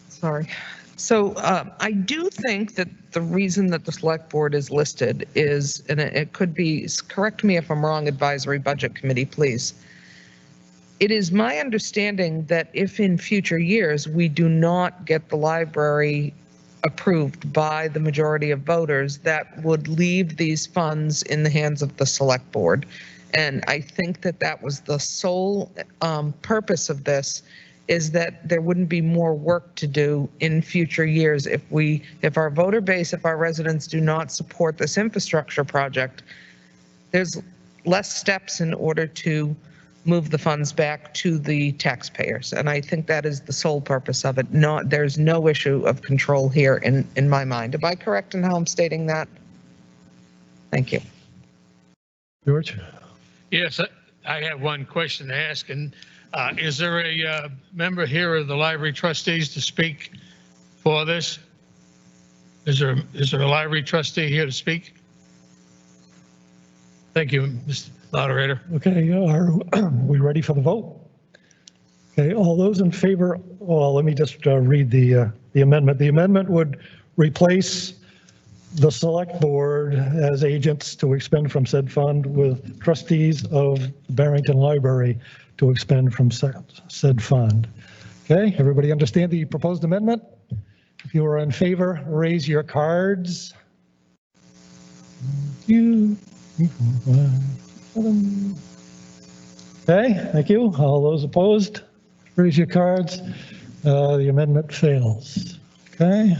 sorry. So I do think that the reason that the select board is listed is, and it could be, correct me if I'm wrong, advisory budget committee, please. It is my understanding that if in future years we do not get the library approved by the majority of voters, that would leave these funds in the hands of the select board. And I think that that was the sole purpose of this, is that there wouldn't be more work to do in future years if our voter base, if our residents do not support this infrastructure project. There's less steps in order to move the funds back to the taxpayers. And I think that is the sole purpose of it. There's no issue of control here in my mind. Am I correct in how I'm stating that? Thank you. George? Yes, I have one question to ask. And is there a member here of the library trustees to speak for this? Is there a library trustee here to speak? Thank you, Mr. Moderator. Okay, are we ready for the vote? Okay, all those in favor, well, let me just read the amendment. The amendment would replace the select board as agents to expend from said fund with trustees of Barrington Library to expend from said fund. Okay, everybody understand the proposed amendment? If you are in favor, raise your cards. Okay, thank you. All those opposed, raise your cards. The amendment fails. Okay.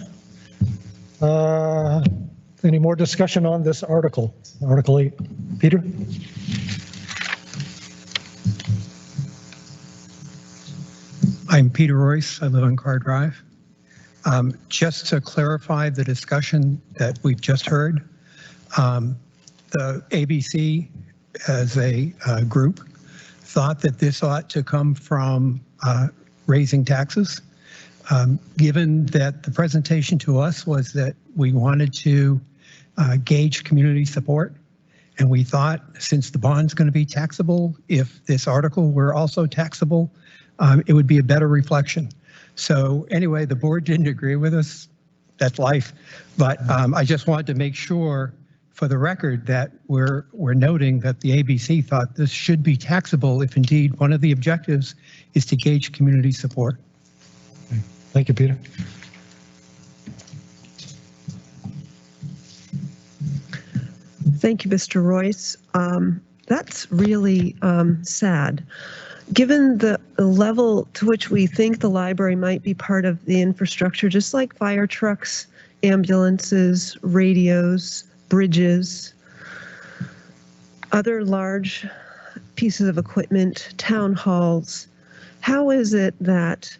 Any more discussion on this article? Article 8. Peter? I'm Peter Royce. I live on Carr Drive. Just to clarify the discussion that we've just heard, the ABC as a group thought that this ought to come from raising taxes. Given that the presentation to us was that we wanted to gauge community support, and we thought since the bond's going to be taxable, if this article were also taxable, it would be a better reflection. So anyway, the board didn't agree with us. That's life. But I just wanted to make sure for the record that we're noting that the ABC thought this should be taxable if indeed one of the objectives is to gauge community support. Thank you, Peter. Thank you, Mr. Royce. That's really sad. Given the level to which we think the library might be part of the infrastructure, just like fire trucks, ambulances, radios, bridges, other large pieces of equipment, town halls, how is it that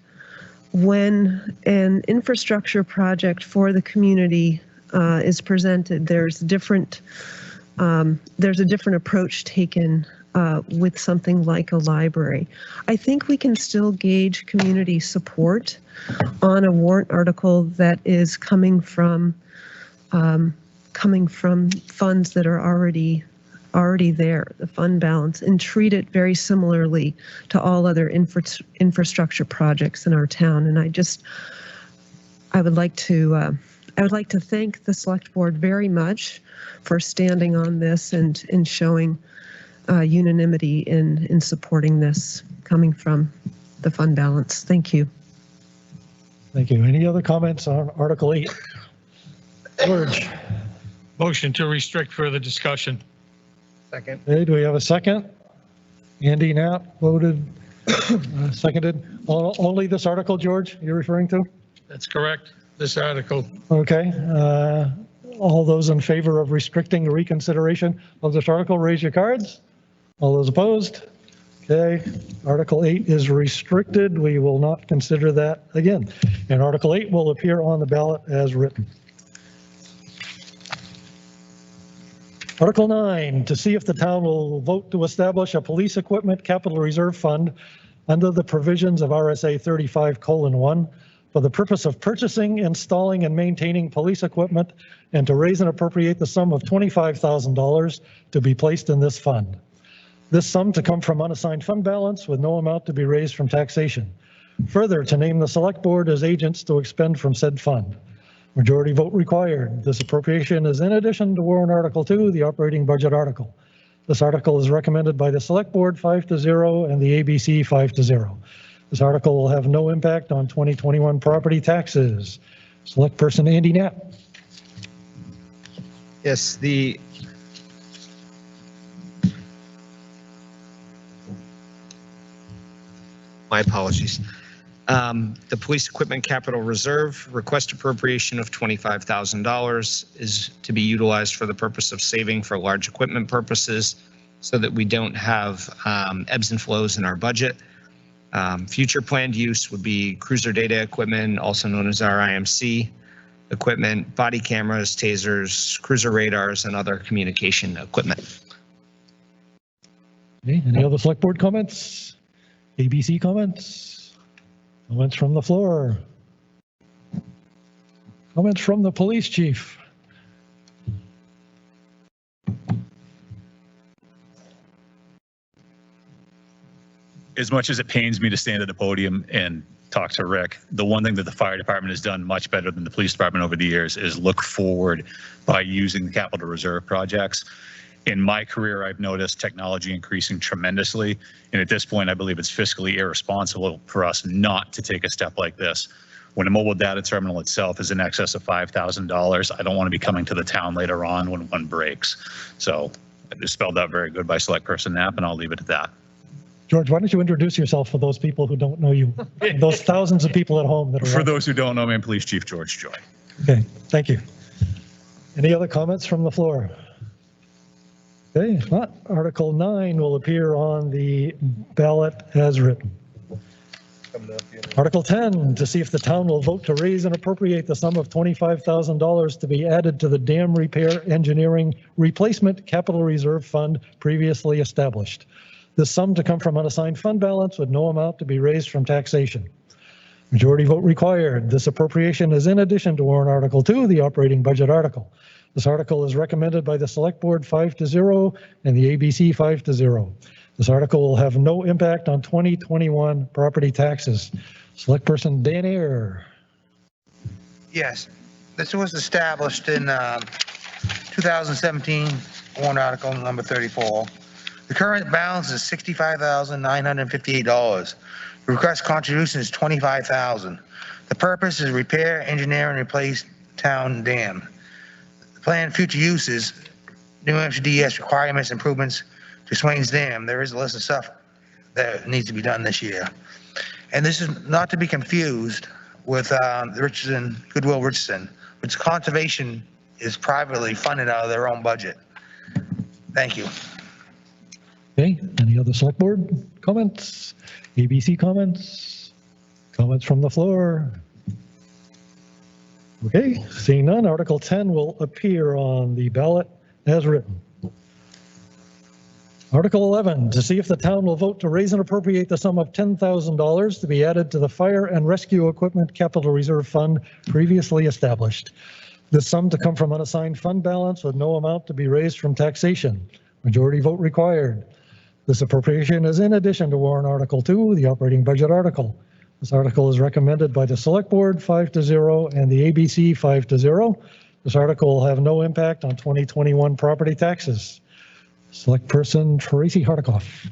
when an infrastructure project for the community is presented, there's a different approach taken with something like a library? I think we can still gauge community support on a warrant article that is coming from funds that are already there, the fund balance, and treat it very similarly to all other infrastructure projects in our town. And I would like to thank the select board very much for standing on this and showing unanimity in supporting this coming from the fund balance. Thank you. Thank you. Any other comments on Article 8? George? Motion to restrict further discussion. Second. Okay, do we have a second? Andy Knapp voted, seconded. Only this article, George, you're referring to? That's correct. This article. Okay. All those in favor of restricting the reconsideration of this article, raise your cards. All those opposed? Okay. Article 8 is restricted. We will not consider that again. And Article 8 will appear on the ballot as written. Article 9, to see if the town will vote to establish a police equipment capital reserve fund under the provisions of RSA 35:1 for the purpose of purchasing, installing, and maintaining police equipment, and to raise and appropriate the sum of $25,000 to be placed in this fund. This sum to come from unassigned fund balance with no amount to be raised from taxation. Further, to name the select board as agents to expend from said fund. Majority vote required. This appropriation is in addition to warrant Article 2, the operating budget article. This article is recommended by the select board 5-0 and the ABC 5-0. This article will have no impact on 2021 property taxes. Select person Andy Knapp. Yes, my apologies. The Police Equipment Capital Reserve request appropriation of $25,000 is to be utilized for the purpose of saving for large equipment purposes so that we don't have ebbs and flows in our budget. Future planned use would be cruiser data equipment, also known as our IMC equipment, body cameras, tasers, cruiser radars, and other communication equipment. Okay, any other select board comments? ABC comments? Comments from the floor? Comments from the police chief? As much as it pains me to stand at the podium and talk to Rick, the one thing that the fire department has done much better than the police department over the years is look forward by using the capital reserve projects. In my career, I've noticed technology increasing tremendously. And at this point, I believe it's fiscally irresponsible for us not to take a step like this. When a mobile data terminal itself is in excess of $5,000, I don't want to be coming to the town later on when one breaks. So it was spelled out very good by Select Person Knapp, and I'll leave it at that. George, why don't you introduce yourself for those people who don't know you, those thousands of people at home that are For those who don't know me, I'm Police Chief George Joy. Okay, thank you. Any other comments from the floor? Okay, if not, Article 9 will appear on the ballot as written. Article 10, to see if the town will vote to raise and appropriate the sum of $25,000 to be added to the dam repair engineering replacement capital reserve fund previously established. This sum to come from unassigned fund balance with no amount to be raised from taxation. Majority vote required. This appropriation is in addition to warrant Article 2, the operating budget article. This article is recommended by the Select Board 5-0 and the ABC 5-0. This article will have no impact on 2021 property taxes. Select Person Dan Ayer. Yes, this was established in 2017, warrant article number 34. The current balance is $65,958. The request contribution is $25,000. The purpose is repair, engineer, and replace town dam. The planned future uses New Hampshire DES requirements improvements to Swains Dam. There is a list of stuff that needs to be done this year. And this is not to be confused with Richardson, Goodwill Richardson, which conservation is privately funded out of their own budget. Thank you. Okay, any other select board comments? ABC comments? Comments from the floor? Okay, seeing none, Article 10 will appear on the ballot as written. Article 11, to see if the town will vote to raise and appropriate the sum of $10,000 to be added to the Fire and Rescue Equipment Capital Reserve Fund previously established. This sum to come from unassigned fund balance with no amount to be raised from taxation. Majority vote required. This appropriation is in addition to warrant Article 2, the operating budget article. This article is recommended by the Select Board 5-0 and the ABC 5-0. This article will have no impact on 2021 property taxes. Select Person Tracy Hardikoff.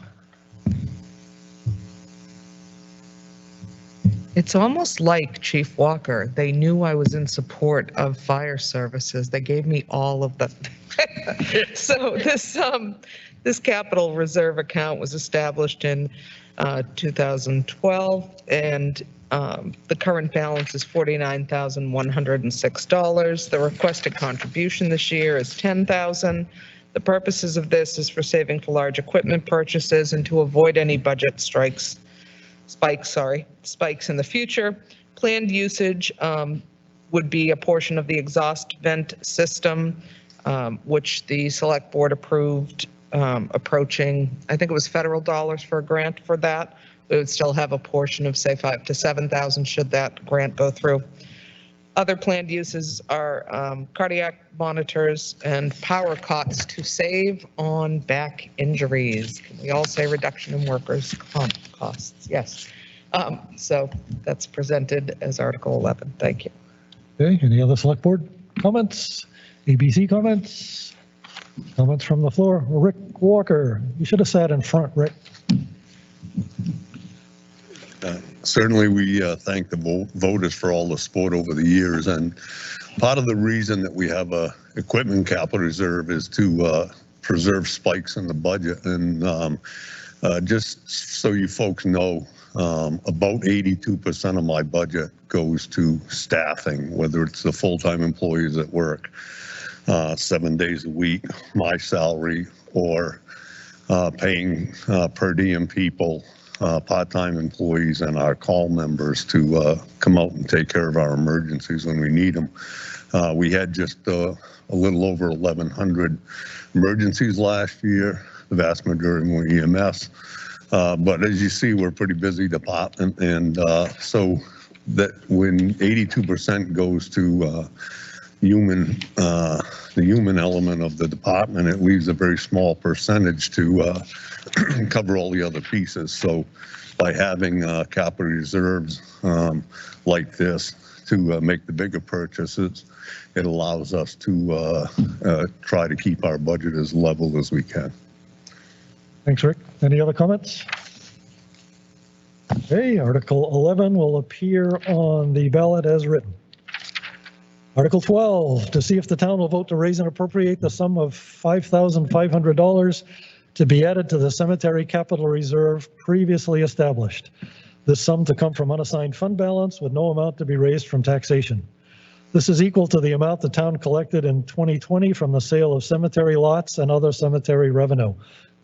It's almost like Chief Walker. They knew I was in support of fire services. They gave me all of the. So this capital reserve account was established in 2012, and the current balance is $49,106. The requested contribution this year is $10,000. The purposes of this is for saving for large equipment purchases and to avoid any budget spikes in the future. Planned usage would be a portion of the exhaust vent system, which the Select Board approved, approaching, I think it was federal dollars for a grant for that. We would still have a portion of, say, $5,000 to $7,000 should that grant go through. Other planned uses are cardiac monitors and power cots to save on back injuries. Can we all say reduction in workers' comp costs? Yes. So that's presented as Article 11. Thank you. Okay, any other select board comments? ABC comments? Comments from the floor? Rick Walker, you should have sat in front, Rick. Certainly, we thank the voters for all the support over the years, and part of the reason that we have a equipment capital reserve is to preserve spikes in the budget. And just so you folks know, about 82% of my budget goes to staffing, whether it's the full-time employees at work, 7 days a week, my salary, or paying per diem people, part-time employees, and our call members to come out and take care of our emergencies when we need them. We had just a little over 1,100 emergencies last year, the vast majority were EMS. But as you see, we're a pretty busy department, and so that when 82% goes to the human element of the department, it leaves a very small percentage to cover all the other pieces. So by having capital reserves like this to make the bigger purchases, it allows us to try to keep our budget as level as we can. Thanks, Rick. Any other comments? Okay, Article 11 will appear on the ballot as written. Article 12, to see if the town will vote to raise and appropriate the sum of $5,500 to be added to the cemetery capital reserve previously established. This sum to come from unassigned fund balance with no amount to be raised from taxation. This is equal to the amount the town collected in 2020 from the sale of cemetery lots and other cemetery revenue.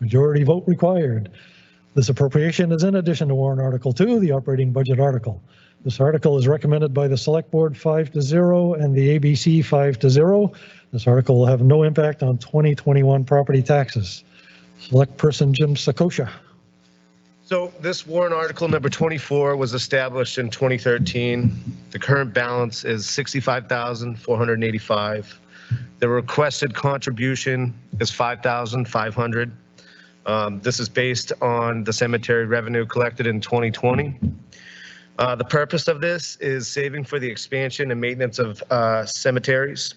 Majority vote required. This appropriation is in addition to warrant Article 2, the operating budget article. This article is recommended by the Select Board 5-0 and the ABC 5-0. This article will have no impact on 2021 property taxes. Select Person Jim Sakosha. So this warrant article number 24 was established in 2013. The current balance is $65,485. The requested contribution is $5,500. This is based on the cemetery revenue collected in 2020. The purpose of this is saving for the expansion and maintenance of cemeteries.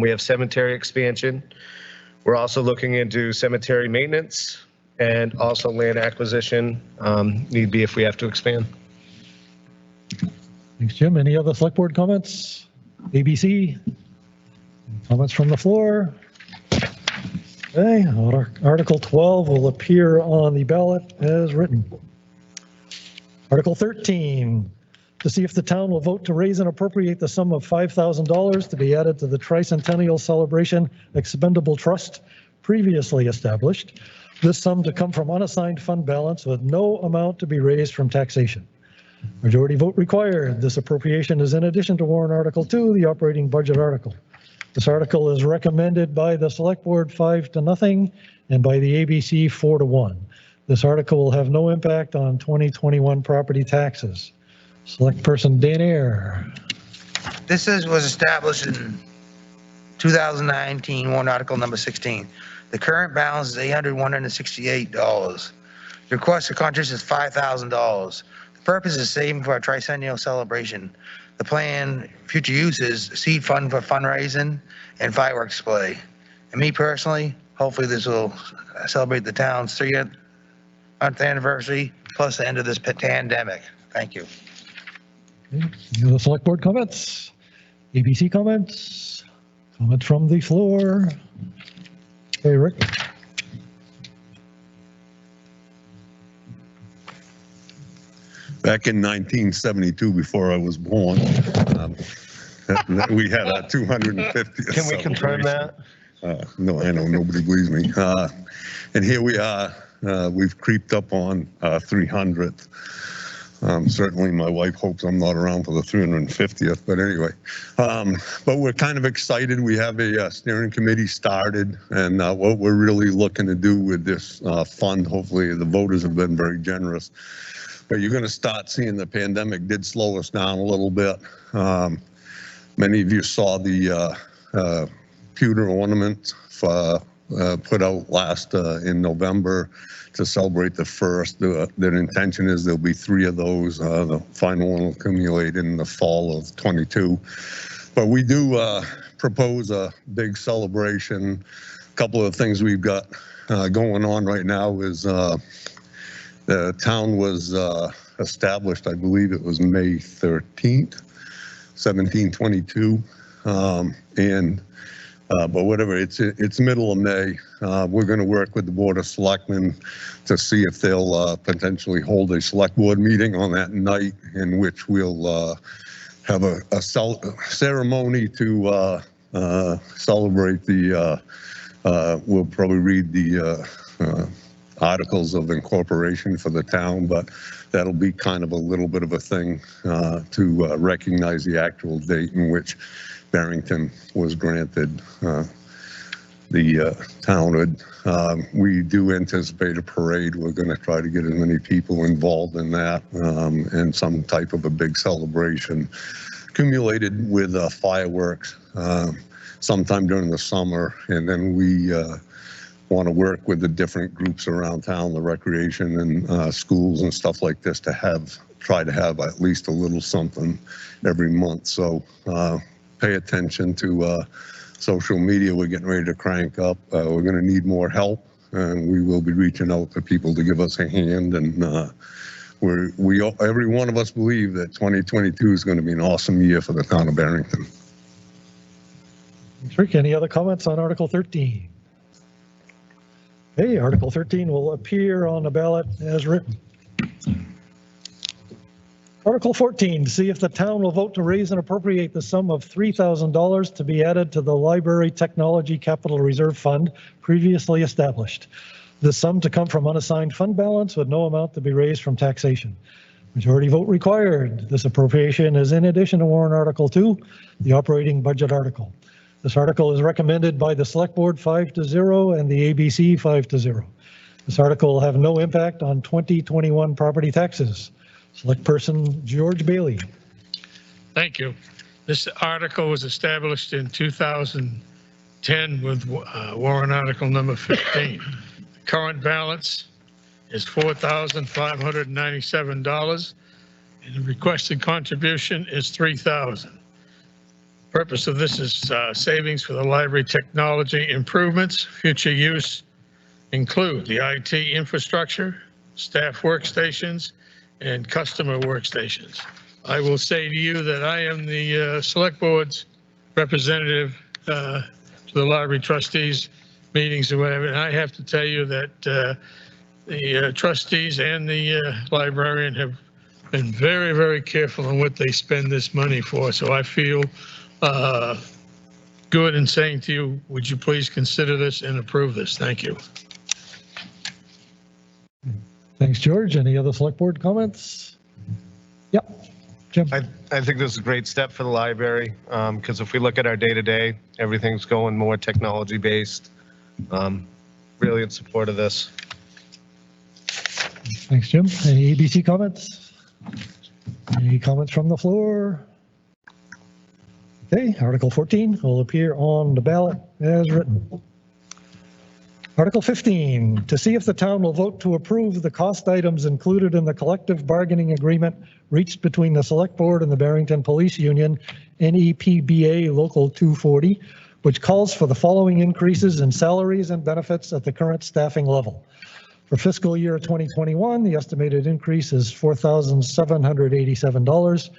We have cemetery expansion. We're also looking into cemetery maintenance and also land acquisition, need be if we have to expand. Thanks, Jim. Any other select board comments? ABC? Comments from the floor? Okay, Article 12 will appear on the ballot as written. Article 13, to see if the town will vote to raise and appropriate the sum of $5,000 to be added to the Tricentennial Celebration Expendable Trust previously established. This sum to come from unassigned fund balance with no amount to be raised from taxation. Majority vote required. This appropriation is in addition to warrant Article 2, the operating budget article. This article is recommended by the Select Board 5-0 and by the ABC 4-1. This article will have no impact on 2021 property taxes. Select person Dan Ayer. This was established in 2019, warrant article number 16. The current balance is $868. The requested contribution is $5,000. The purpose is saving for our tricentennial celebration. The plan, future use is seed fund for fundraising and fireworks display. And me personally, hopefully this will celebrate the town's 300th anniversary plus the end of this pandemic. Thank you. Okay, any other select board comments? ABC comments? Comments from the floor? Okay, Rick. Back in 1972, before I was born, we had a 250th. Can we confirm that? No, I know, nobody believes me. And here we are, we've creeped up on 300th. Certainly my wife hopes I'm not around for the 350th, but anyway. But we're kind of excited. We have a steering committee started, and what we're really looking to do with this fund, hopefully the voters have been very generous, but you're going to start seeing the pandemic did slow us down a little bit. Many of you saw the pewter ornament put out last in November to celebrate the first. Their intention is there'll be 3 of those. The final one will accumulate in the fall of 22. But we do propose a big celebration. A couple of things we've got going on right now is the town was established, I believe it was May 13th, 1722. But whatever, it's middle of May. We're going to work with the Board of Selectmen to see if they'll potentially hold a select board meeting on that night, in which we'll have a ceremony to celebrate the, we'll probably read the articles of incorporation for the town, but that'll be kind of a little bit of a thing to recognize the actual date in which Barrington was granted the townhood. We do anticipate a parade. We're going to try to get as many people involved in that and some type of a big celebration accumulated with fireworks sometime during the summer. And then we want to work with the different groups around town, the recreation and schools and stuff like this, to try to have at least a little something every month. So pay attention to social media. We're getting ready to crank up. We're going to need more help, and we will be reaching out to people to give us a hand. And every one of us believe that 2022 is going to be an awesome year for the town of Barrington. Thanks, Rick. Any other comments on Article 13? Okay, Article 13 will appear on the ballot as written. Article 14, to see if the town will vote to raise and appropriate the sum of $3,000 to be added to the Library Technology Capital Reserve Fund previously established. The sum to come from unassigned fund balance with no amount to be raised from taxation. Majority vote required. This appropriation is in addition to warrant Article 2, the operating budget article. This article is recommended by the Select Board 5-0 and the ABC 5-0. This article will have no impact on 2021 property taxes. Select person George Bailey. Thank you. This article was established in 2010 with warrant article number 15. The current balance is $4,597, and the requested contribution is $3,000. Purpose of this is savings for the library technology improvements. Future use include the IT infrastructure, staff workstations, and customer workstations. I will say to you that I am the Select Board's representative to the library trustees meetings or whatever, and I have to tell you that the trustees and the librarian have been very, very careful on what they spend this money for. So I feel good in saying to you, would you please consider this and approve this? Thank you. Thanks, George. Any other select board comments? Yep. Jim? I think this is a great step for the library, because if we look at our day-to-day, everything's going more technology-based. Really in support of this. Thanks, Jim. Any ABC comments? Any comments from the floor? Okay, Article 14 will appear on the ballot as written. Article 15, to see if the town will vote to approve the cost items included in the collective bargaining agreement reached between the Select Board and the Barrington Police Union, NEPBA Local 240, which calls for the following increases in salaries and benefits at the current staffing level. For fiscal year 2021, the estimated increase is $4,787.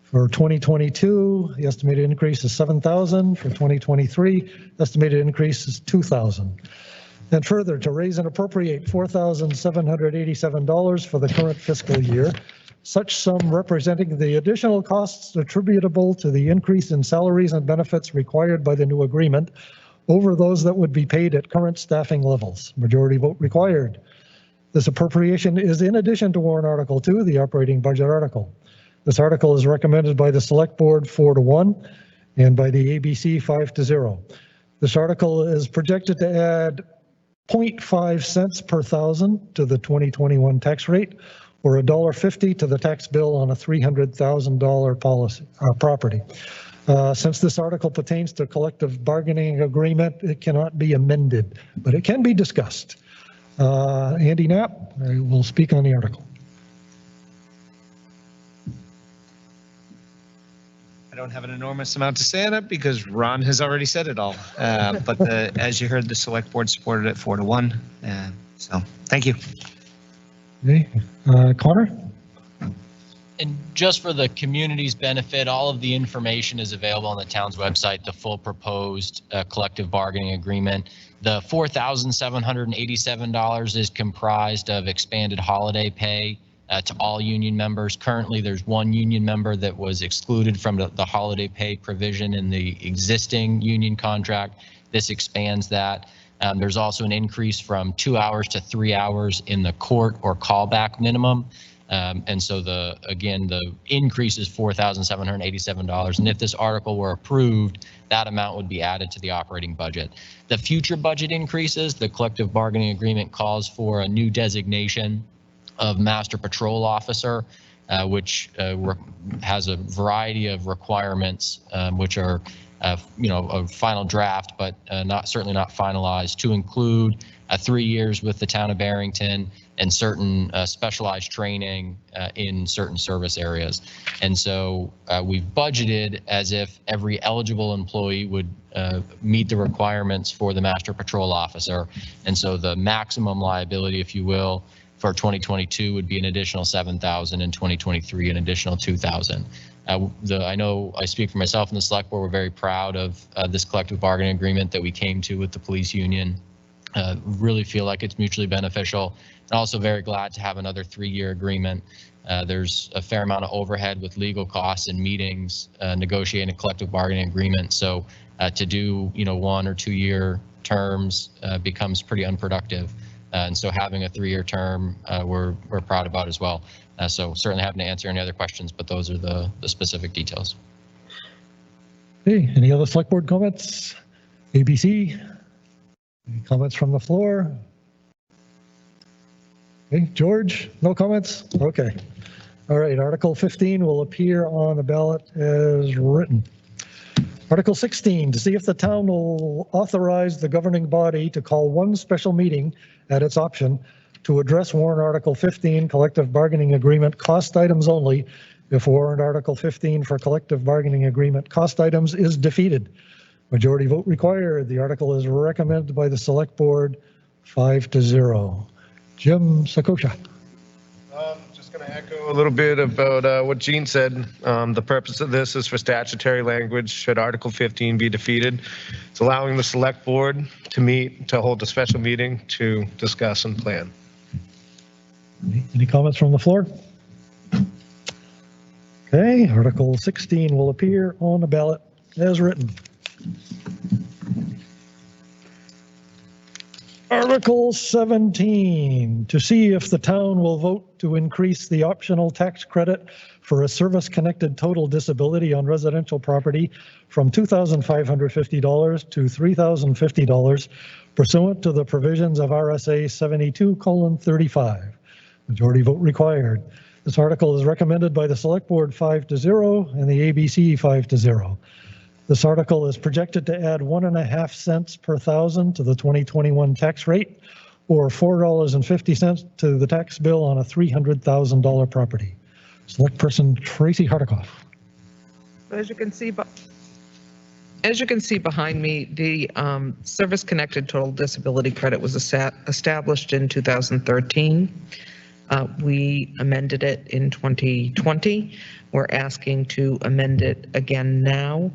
For 2022, the estimated increase is $7,000. For 2023, the estimated increase is $2,000. And further, to raise and appropriate $4,787 for the current fiscal year, such sum representing the additional costs attributable to the increase in salaries and benefits required by the new agreement over those that would be paid at current staffing levels. Majority vote required. This appropriation is in addition to warrant Article 2, the operating budget article. This article is recommended by the Select Board 4-1 and by the ABC 5-0. This article is projected to add 0.5 cents per thousand to the 2021 tax rate, or $1.50 to the tax bill on a $300,000 property. Since this article pertains to collective bargaining agreement, it cannot be amended, but it can be discussed. Andy Knapp will speak on the article. I don't have an enormous amount to say on it because Ron has already said it all. But as you heard, the Select Board supported it 4-1. So thank you. Okay. Connor? And just for the community's benefit, all of the information is available on the town's website, the full proposed collective bargaining agreement. The $4,787 is comprised of expanded holiday pay to all union members. Currently, there's one union member that was excluded from the holiday pay provision in the existing union contract. This expands that. There's also an increase from 2 hours to 3 hours in the court or callback minimum. And so the increase is $4,787. And if this article were approved, that amount would be added to the operating budget. The future budget increases, the collective bargaining agreement calls for a new designation of master patrol officer, which has a variety of requirements, which are a final draft, but certainly not finalized, to include 3 years with the town of Barrington and certain specialized training in certain service areas. And so we've budgeted as if every eligible employee would meet the requirements for the master patrol officer. And so the maximum liability, if you will, for 2022 would be an additional $7,000, in 2023 an additional $2,000. I know I speak for myself and the Select Board, we're very proud of this collective bargaining agreement that we came to with the police union. Really feel like it's mutually beneficial, and also very glad to have another 3-year agreement. There's a fair amount of overhead with legal costs and meetings, negotiating a collective bargaining agreement. So to do 1 or 2 year terms becomes pretty unproductive. And so having a 3-year term, we're proud about as well. So certainly happy to answer any other questions, but those are the specific details. Okay, any other Select Board comments? ABC? Any comments from the floor? Okay, George, no comments? Okay. All right, Article 15 will appear on the ballot as written. Article 16, to see if the town will authorize the governing body to call one special meeting at its option to address warrant Article 15 collective bargaining agreement cost items only if warrant Article 15 for collective bargaining agreement cost items is defeated. Majority vote required. The article is recommended by the Select Board 5-0. Jim Sakosha. Just Going to echo a little bit about what Gene said. The purpose of this is for statutory language should Article 15 be defeated. It's allowing the select board to meet, to hold a special meeting to discuss and plan. Any comments from the floor? Okay, Article 16 will appear on the ballot as written. Article 17, to see if the town will vote to increase the optional tax credit for a service-connected total disability on residential property from $2,550 to $3,050 pursuant to the provisions of RSA 72:35. Majority vote required. This article is recommended by the Select Board 5-0 and the ABC 5-0. This article is projected to add 1.5 cents per thousand to the 2021 tax rate, or $4.50 to the tax bill on a $300,000 property. Select person Tracy Hardikoff. As you can see behind me, the service-connected total disability credit was established in 2013. We amended it in 2020. We're asking to amend it again now.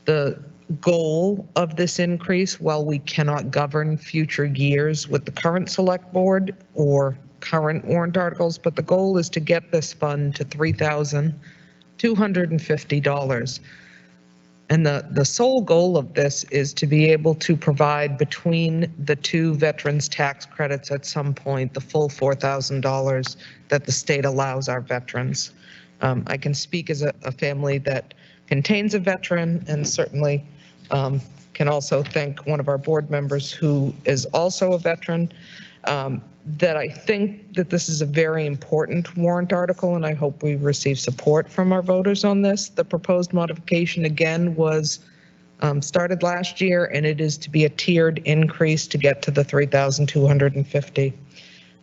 The goal of this increase, while we cannot govern future years with the current select board or current warrant articles, but the goal is to get this fund to $3,250. And the sole goal of this is to be able to provide between the two veterans tax credits at some point, the full $4,000 that the state allows our veterans. I can speak as a family that contains a veteran, and certainly can also thank one of our board members who is also a veteran, that I think that this is a very important warrant article, and I hope we receive support from our voters on this. The proposed modification, again, was started last year, and it is to be a tiered increase to get to the $3,250.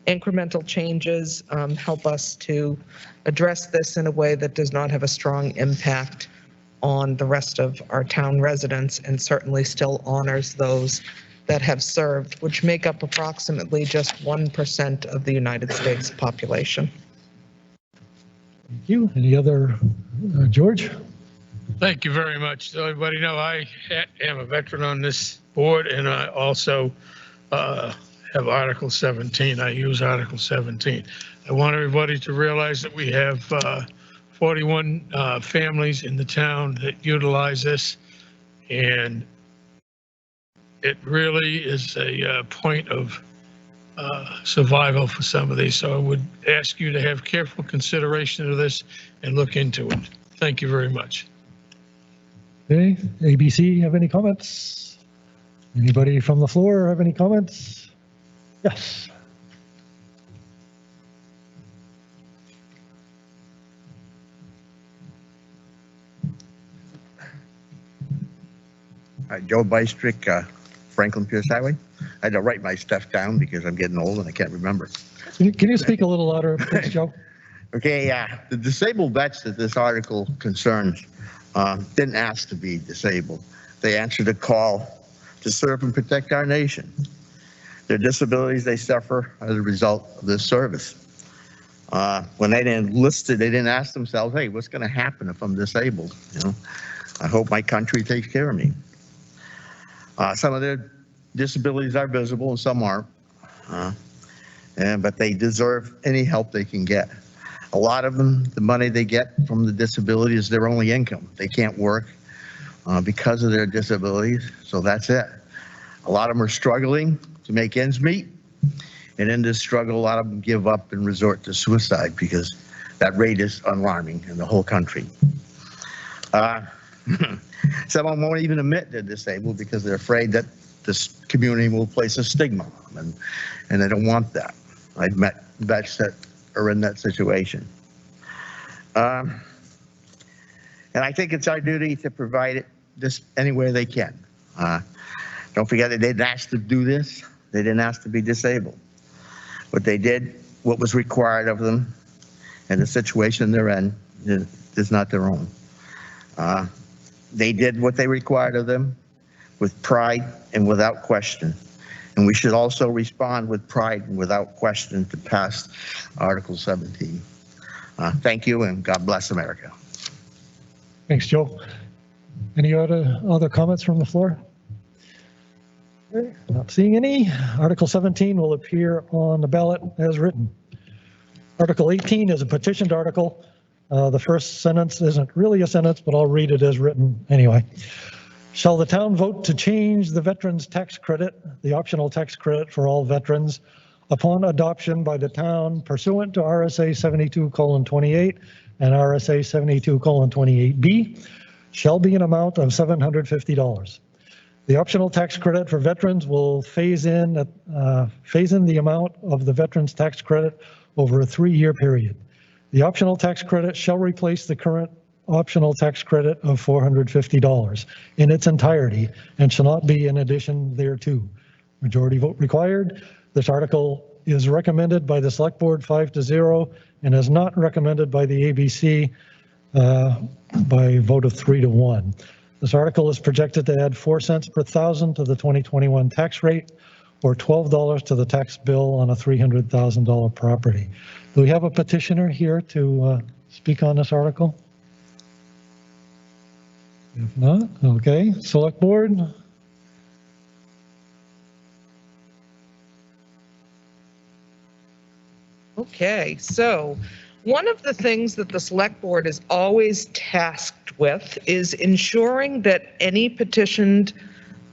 Incremental changes help us to address this in a way that does not have a strong impact on the rest of our town residents, and certainly still honors those that have served, which make up approximately just 1% of the United States population. Thank you. Any other, George? Thank you very much. So everybody know I am a veteran on this board, and I also have Article 17. I use Article 17. I want everybody to realize that we have 41 families in the town that utilize this, and it really is a point of survival for some of these. So I would ask you to have careful consideration of this and look into it. Thank you very much. Okay, ABC, have any comments? Anybody from the floor have any comments? Yes. Joe Bystrick, Franklin Pierce Highway. I had to write my stuff down because I'm getting old and I can't remember. Can you speak a little louder, please, Joe? Okay, the disabled vets that this article concerns didn't ask to be disabled. They answered a call to serve and protect our nation. Their disabilities they suffer as a result of this service. When they enlisted, they didn't ask themselves, hey, what's going to happen if I'm disabled? You know, I hope my country takes care of me. Some of their disabilities are visible and some aren't, but they deserve any help they can get. A lot of them, the money they get from the disability is their only income. They can't work because of their disabilities, so that's it. A lot of them are struggling to make ends meet, and in this struggle, a lot of them give up and resort to suicide because that rate is alarming in the whole country. Some of them won't even admit they're disabled because they're afraid that this community will place a stigma on them, and they don't want that. I've met vets that are in that situation. And I think it's our duty to provide it this any way they can. Don't forget that they didn't ask to do this. They didn't ask to be disabled. What they did, what was required of them, and the situation they're in is not their own. They did what they required of them with pride and without question. And we should also respond with pride and without question to pass Article 17. Thank you, and God bless America. Thanks, Joe. Any other comments from the floor? Not seeing any. Article 17 will appear on the ballot as written. Article 18 is a petitioned article. The first sentence isn't really a sentence, but I'll read it as written anyway. Shall the town vote to change the veterans tax credit, the optional tax credit for all veterans, upon adoption by the town pursuant to RSA 72:28 and RSA 72:28B, shall be an amount of $750. The optional tax credit for veterans will phase in the amount of the veterans tax credit over a 3-year period. The optional tax credit shall replace the current optional tax credit of $450 in its entirety and shall not be in addition thereto. Majority vote required. This article is recommended by the Select Board 5-0 and is not recommended by the ABC by a vote of 3-1. This article is projected to add 4 cents per thousand to the 2021 tax rate or $12 to the tax bill on a $300,000 property. Do we have a petitioner here to speak on this article? If not, okay. Select Board. Okay, so one of the things that the Select Board is always tasked with is ensuring that any petitioned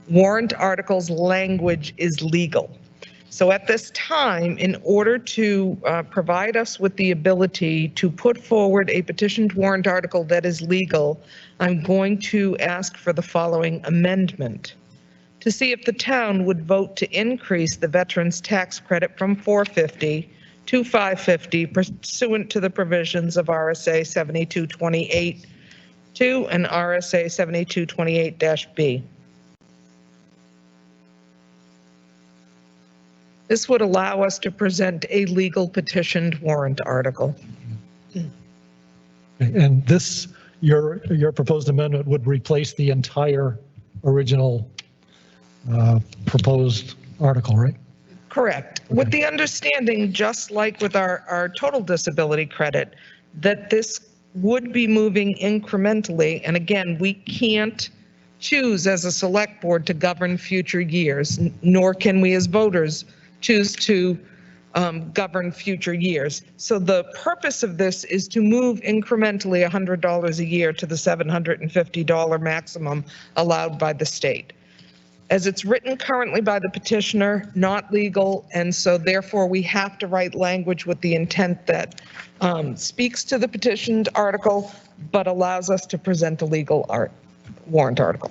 warrant article's language is legal. So at this time, in order to provide us with the ability to put forward a petitioned warrant article that is legal, I'm going to ask for the following amendment. To see if the town would vote to increase the veterans tax credit from $450 to $550 pursuant to the provisions of RSA 7228-2 and RSA 7228-B. This would allow us to present a legal petitioned warrant article. And this, your proposed amendment would replace the entire original proposed article, right? Correct. With the understanding, just like with our total disability credit, that this would be moving incrementally. And again, we can't choose as a select board to govern future years, nor can we as voters choose to govern future years. So the purpose of this is to move incrementally $100 a year to the $750 maximum allowed by the state. As it's written currently by the petitioner, not legal, and so therefore we have to write language with the intent that speaks to the petitioned article, but allows us to present a legal warrant article.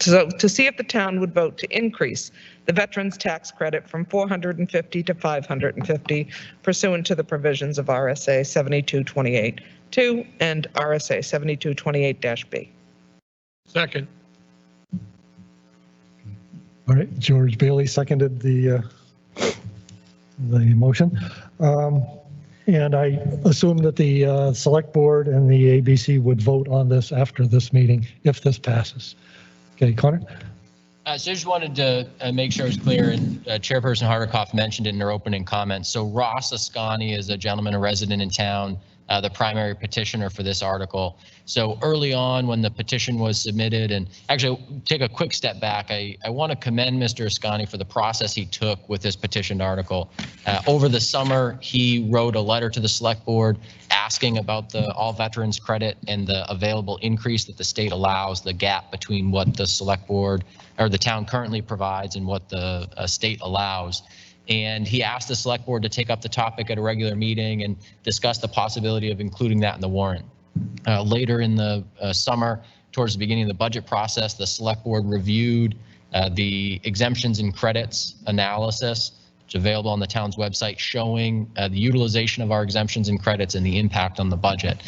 So to see if the town would vote to increase the veterans tax credit from $450 to $550 pursuant to the provisions of RSA 7228-2 and RSA 7228-B. Second. All right, George Bailey seconded the motion. And I assume that the Select Board and the ABC would vote on this after this meeting if this passes. Okay, Connor? So I just wanted to make sure it's clear, and Chairperson Hardikoff mentioned it in her opening comments. So Ross Ascani is a gentleman, a resident in town, the primary petitioner for this article. So early on when the petition was submitted, and actually take a quick step back, I want to commend Mr. Ascani for the process he took with this petitioned article. Over the summer, he wrote a letter to the Select Board asking about the all veterans credit and the available increase that the state allows, the gap between what the Select Board or the town currently provides and what the state allows. And he asked the Select Board to take up the topic at a regular meeting and discuss the possibility of including that in the warrant. Later in the summer, towards the beginning of the budget process, the Select Board reviewed the exemptions and credits analysis, which is available on the town's website, showing the utilization of our exemptions and credits and the impact on the budget.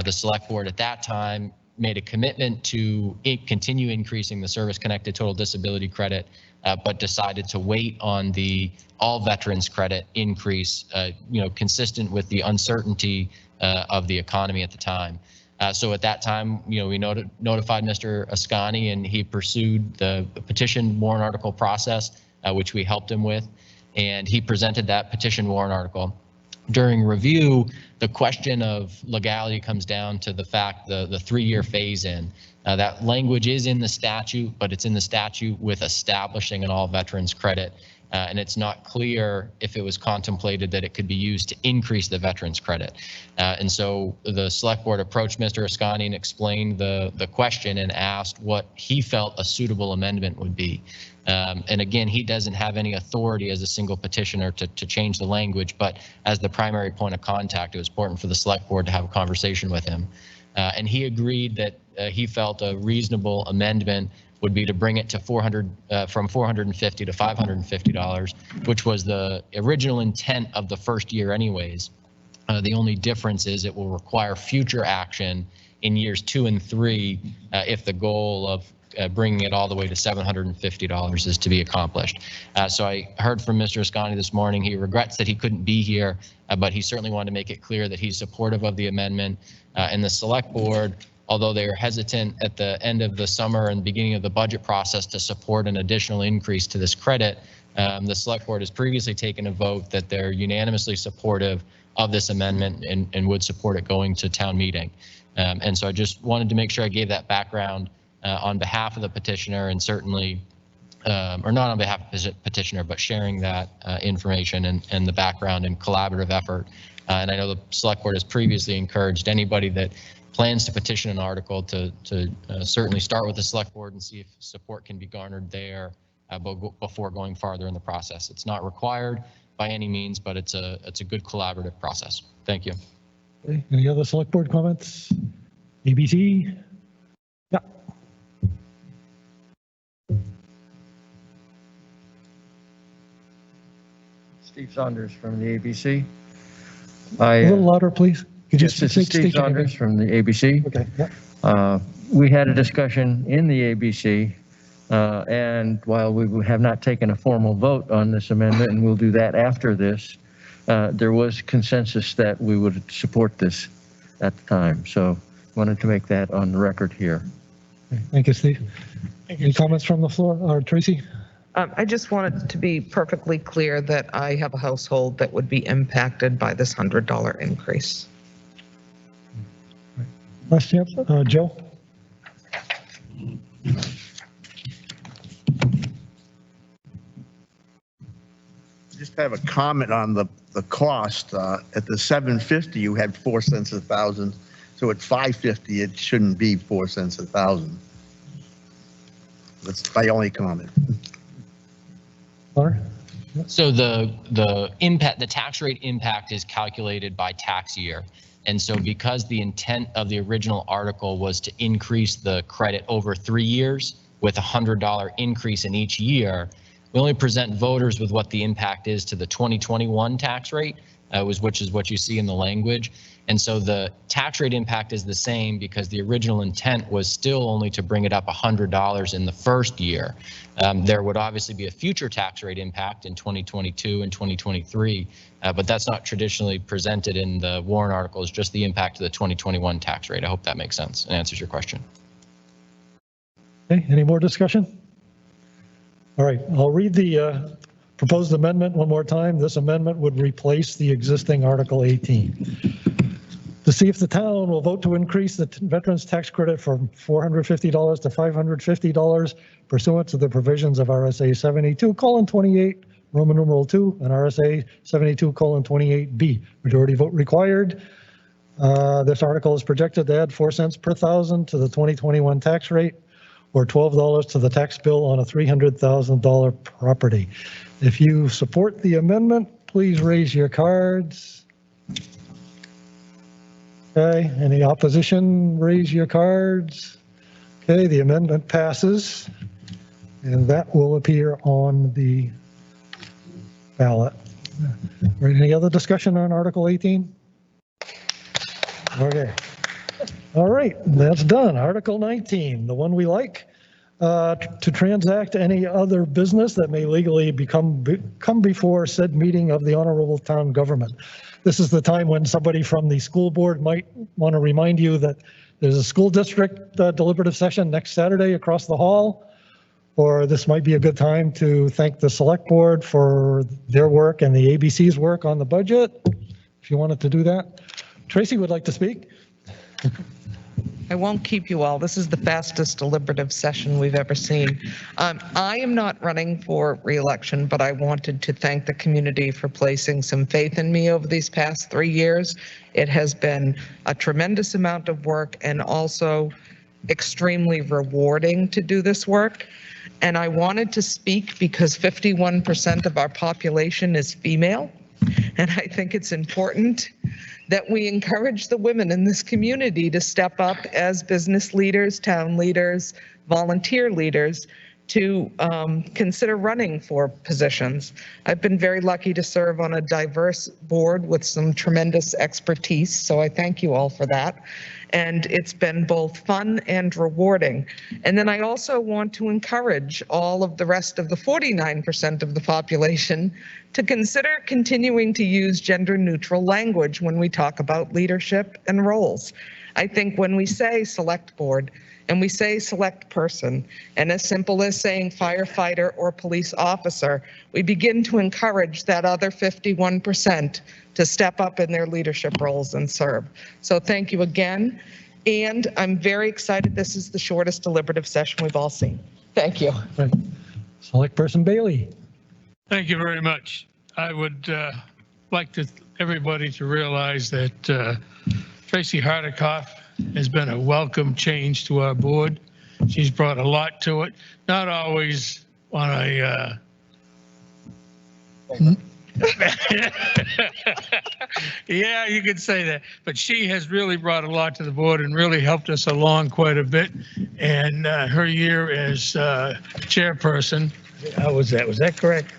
The Select Board at that time made a commitment to continue increasing the service-connected total disability credit, but decided to wait on the all veterans credit increase, consistent with the uncertainty of the economy at the time. So at that time, we notified Mr. Ascani, and he pursued the petition warrant article process, which we helped him with, and he presented that petition warrant article. During review, the question of legality comes down to the fact the 3-year phase-in. That language is in the statute, but it's in the statute with establishing an all veterans credit. And it's not clear if it was contemplated that it could be used to increase the veterans credit. And so the select board approached Mr. Ascani and explained the question and asked what he felt a suitable amendment would be. And again, he doesn't have any authority as a single petitioner to change the language, but as the primary point of contact, it was important for the select board to have a conversation with him. And he agreed that he felt a reasonable amendment would be to bring it to from $450 to $550, which was the original intent of the first year anyways. The only difference is it will require future action in years 2 and 3 if the goal of bringing it all the way to $750 is to be accomplished. So I heard from Mr. Ascani this morning. He regrets that he couldn't be here, but he certainly wanted to make it clear that he's supportive of the amendment. And the select board, although they were hesitant at the end of the summer and beginning of the budget process to support an additional increase to this credit, the select board has previously taken a vote that they're unanimously supportive of this amendment and would support it going to town meeting. And so I just wanted to make sure I gave that background on behalf of the petitioner, and certainly, or not on behalf of the petitioner, but sharing that information and the background and collaborative effort. And I know the select board has previously encouraged anybody that plans to petition an article to certainly start with the select board and see if support can be garnered there before going farther in the process. It's not required by any means, but it's a good collaborative process. Thank you. Okay. Any other select board comments? ABC? Yeah. Steve Saunders from the ABC. A little louder, please. Could you Yes, this is Steve Saunders from the ABC. Okay. Yeah. We had a discussion in the ABC, and while we have not taken a formal vote on this amendment, and we'll do that after this, there was consensus that we would support this at the time. So wanted to make that on the record here. Okay. Thank you, Steve. Any comments from the floor? Or Tracy? I just wanted to be perfectly clear that I have a household that would be impacted by this $100 increase. Last chance, Joe? Just have a comment on the cost. At the 750, you had 4 cents a thousand. So at 550, it shouldn't be 4 cents a thousand. That's my only comment. So the impact, the tax rate impact is calculated by tax year. And so because the intent of the original article was to increase the credit over 3 years with a $100 increase in each year, we only present voters with what the impact is to the 2021 tax rate, which is what you see in the language. And so the tax rate impact is the same because the original intent was still only to bring it up $100 in the first year. There would obviously be a future tax rate impact in 2022 and 2023, but that's not traditionally presented in the warrant articles, just the impact of the 2021 tax rate. I hope that makes sense and answers your question. Okay, any more discussion? All right, I'll read the proposed amendment one more time. This amendment would replace the existing Article 18. To see if the town will vote to increase the veterans tax credit from $450 to $550 pursuant to the provisions of RSA 72:28, Roman numeral 2, and RSA 72:28B. Majority vote required. This article is projected to add 4 cents per thousand to the 2021 tax rate, or $12 to the tax bill on a $300,000 property. If you support the amendment, please raise your cards. Okay, any opposition, raise your cards. Okay, the amendment passes, and that will appear on the ballot. Or any other discussion on Article 18? Okay. All right, that's done. Article 19, the one we like, to transact any other business that may legally come before said meeting of the honorable town government. This is the time when somebody from the school board might want to remind you that there's a school district deliberative session next Saturday across the hall, or this might be a good time to thank the select board for their work and the ABC's work on the budget. if you wanted to do that. Tracy would like to speak. I won't keep you all. This is the fastest deliberative session we've ever seen. I am not running for re-election, but I wanted to thank the community for placing some faith in me over these past 3 years. It has been a tremendous amount of work and also extremely rewarding to do this work. And I wanted to speak because 51% of our population is female. And I think it's important that we encourage the women in this community to step up as business leaders, town leaders, volunteer leaders, to consider running for positions. I've been very lucky to serve on a diverse board with some tremendous expertise, so I thank you all for that. And it's been both fun and rewarding. And then I also want to encourage all of the rest of the 49% of the population to consider continuing to use gender-neutral language when we talk about leadership and roles. I think when we say select board and we say select person, and as simple as saying firefighter or police officer, we begin to encourage that other 51% to step up in their leadership roles and serve. So thank you again. And I'm very excited this is the shortest deliberative session we've all seen. Thank you. Right. Select person Bailey. Thank you very much. I would like everybody to realize that Tracy Hardikoff has been a welcome change to our board. She's brought a lot to it, not always on a yeah, you could say that, but she has really brought a lot to the board and really helped us along quite a bit. And her year as chairperson, how was that? Was that correct?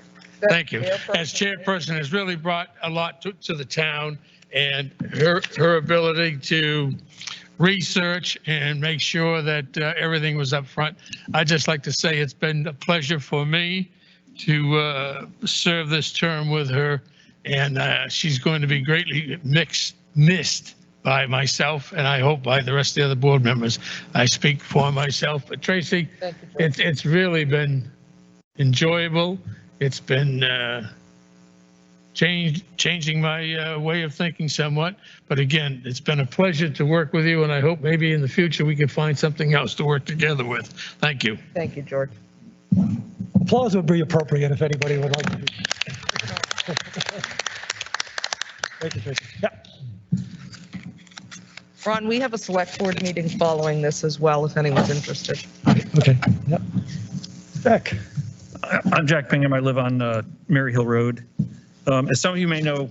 Thank you. As chairperson has really brought a lot to the town, and her ability to research and make sure that everything was up front. I'd just like to say it's been a pleasure for me to serve this term with her, and she's going to be greatly missed by myself, and I hope by the rest of the other board members. I speak for myself, but Tracy, it's really been enjoyable. It's been changing my way of thinking somewhat. But again, it's been a pleasure to work with you, and I hope maybe in the future we can find something else to work together with. Thank you. Thank you, George. Applause would be appropriate if anybody would like to do. Thank you, Tracy. Yeah. Ron, we have a select board meeting following this as well, if anyone's interested. Okay. Yep. Jack. I'm Jack Pingham. I live on Mary Hill Road. As some of you may know,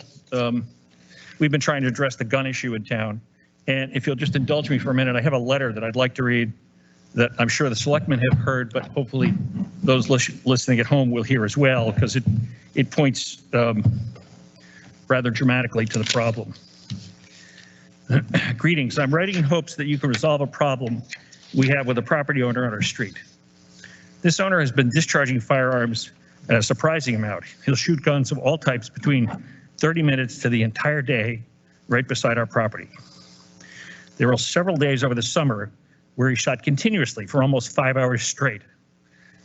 we've been trying to address the gun issue in town. And if you'll just indulge me for a minute, I have a letter that I'd like to read that I'm sure the selectmen have heard, but hopefully those listening at home will hear as well, because it points rather dramatically to the problem. Greetings. I'm writing in hopes that you can resolve a problem we have with a property owner on our street. This owner has been discharging firearms at a surprising amount. He'll shoot guns of all types between 30 minutes to the entire day right beside our property. There were several days over the summer where he shot continuously for almost 5 hours straight.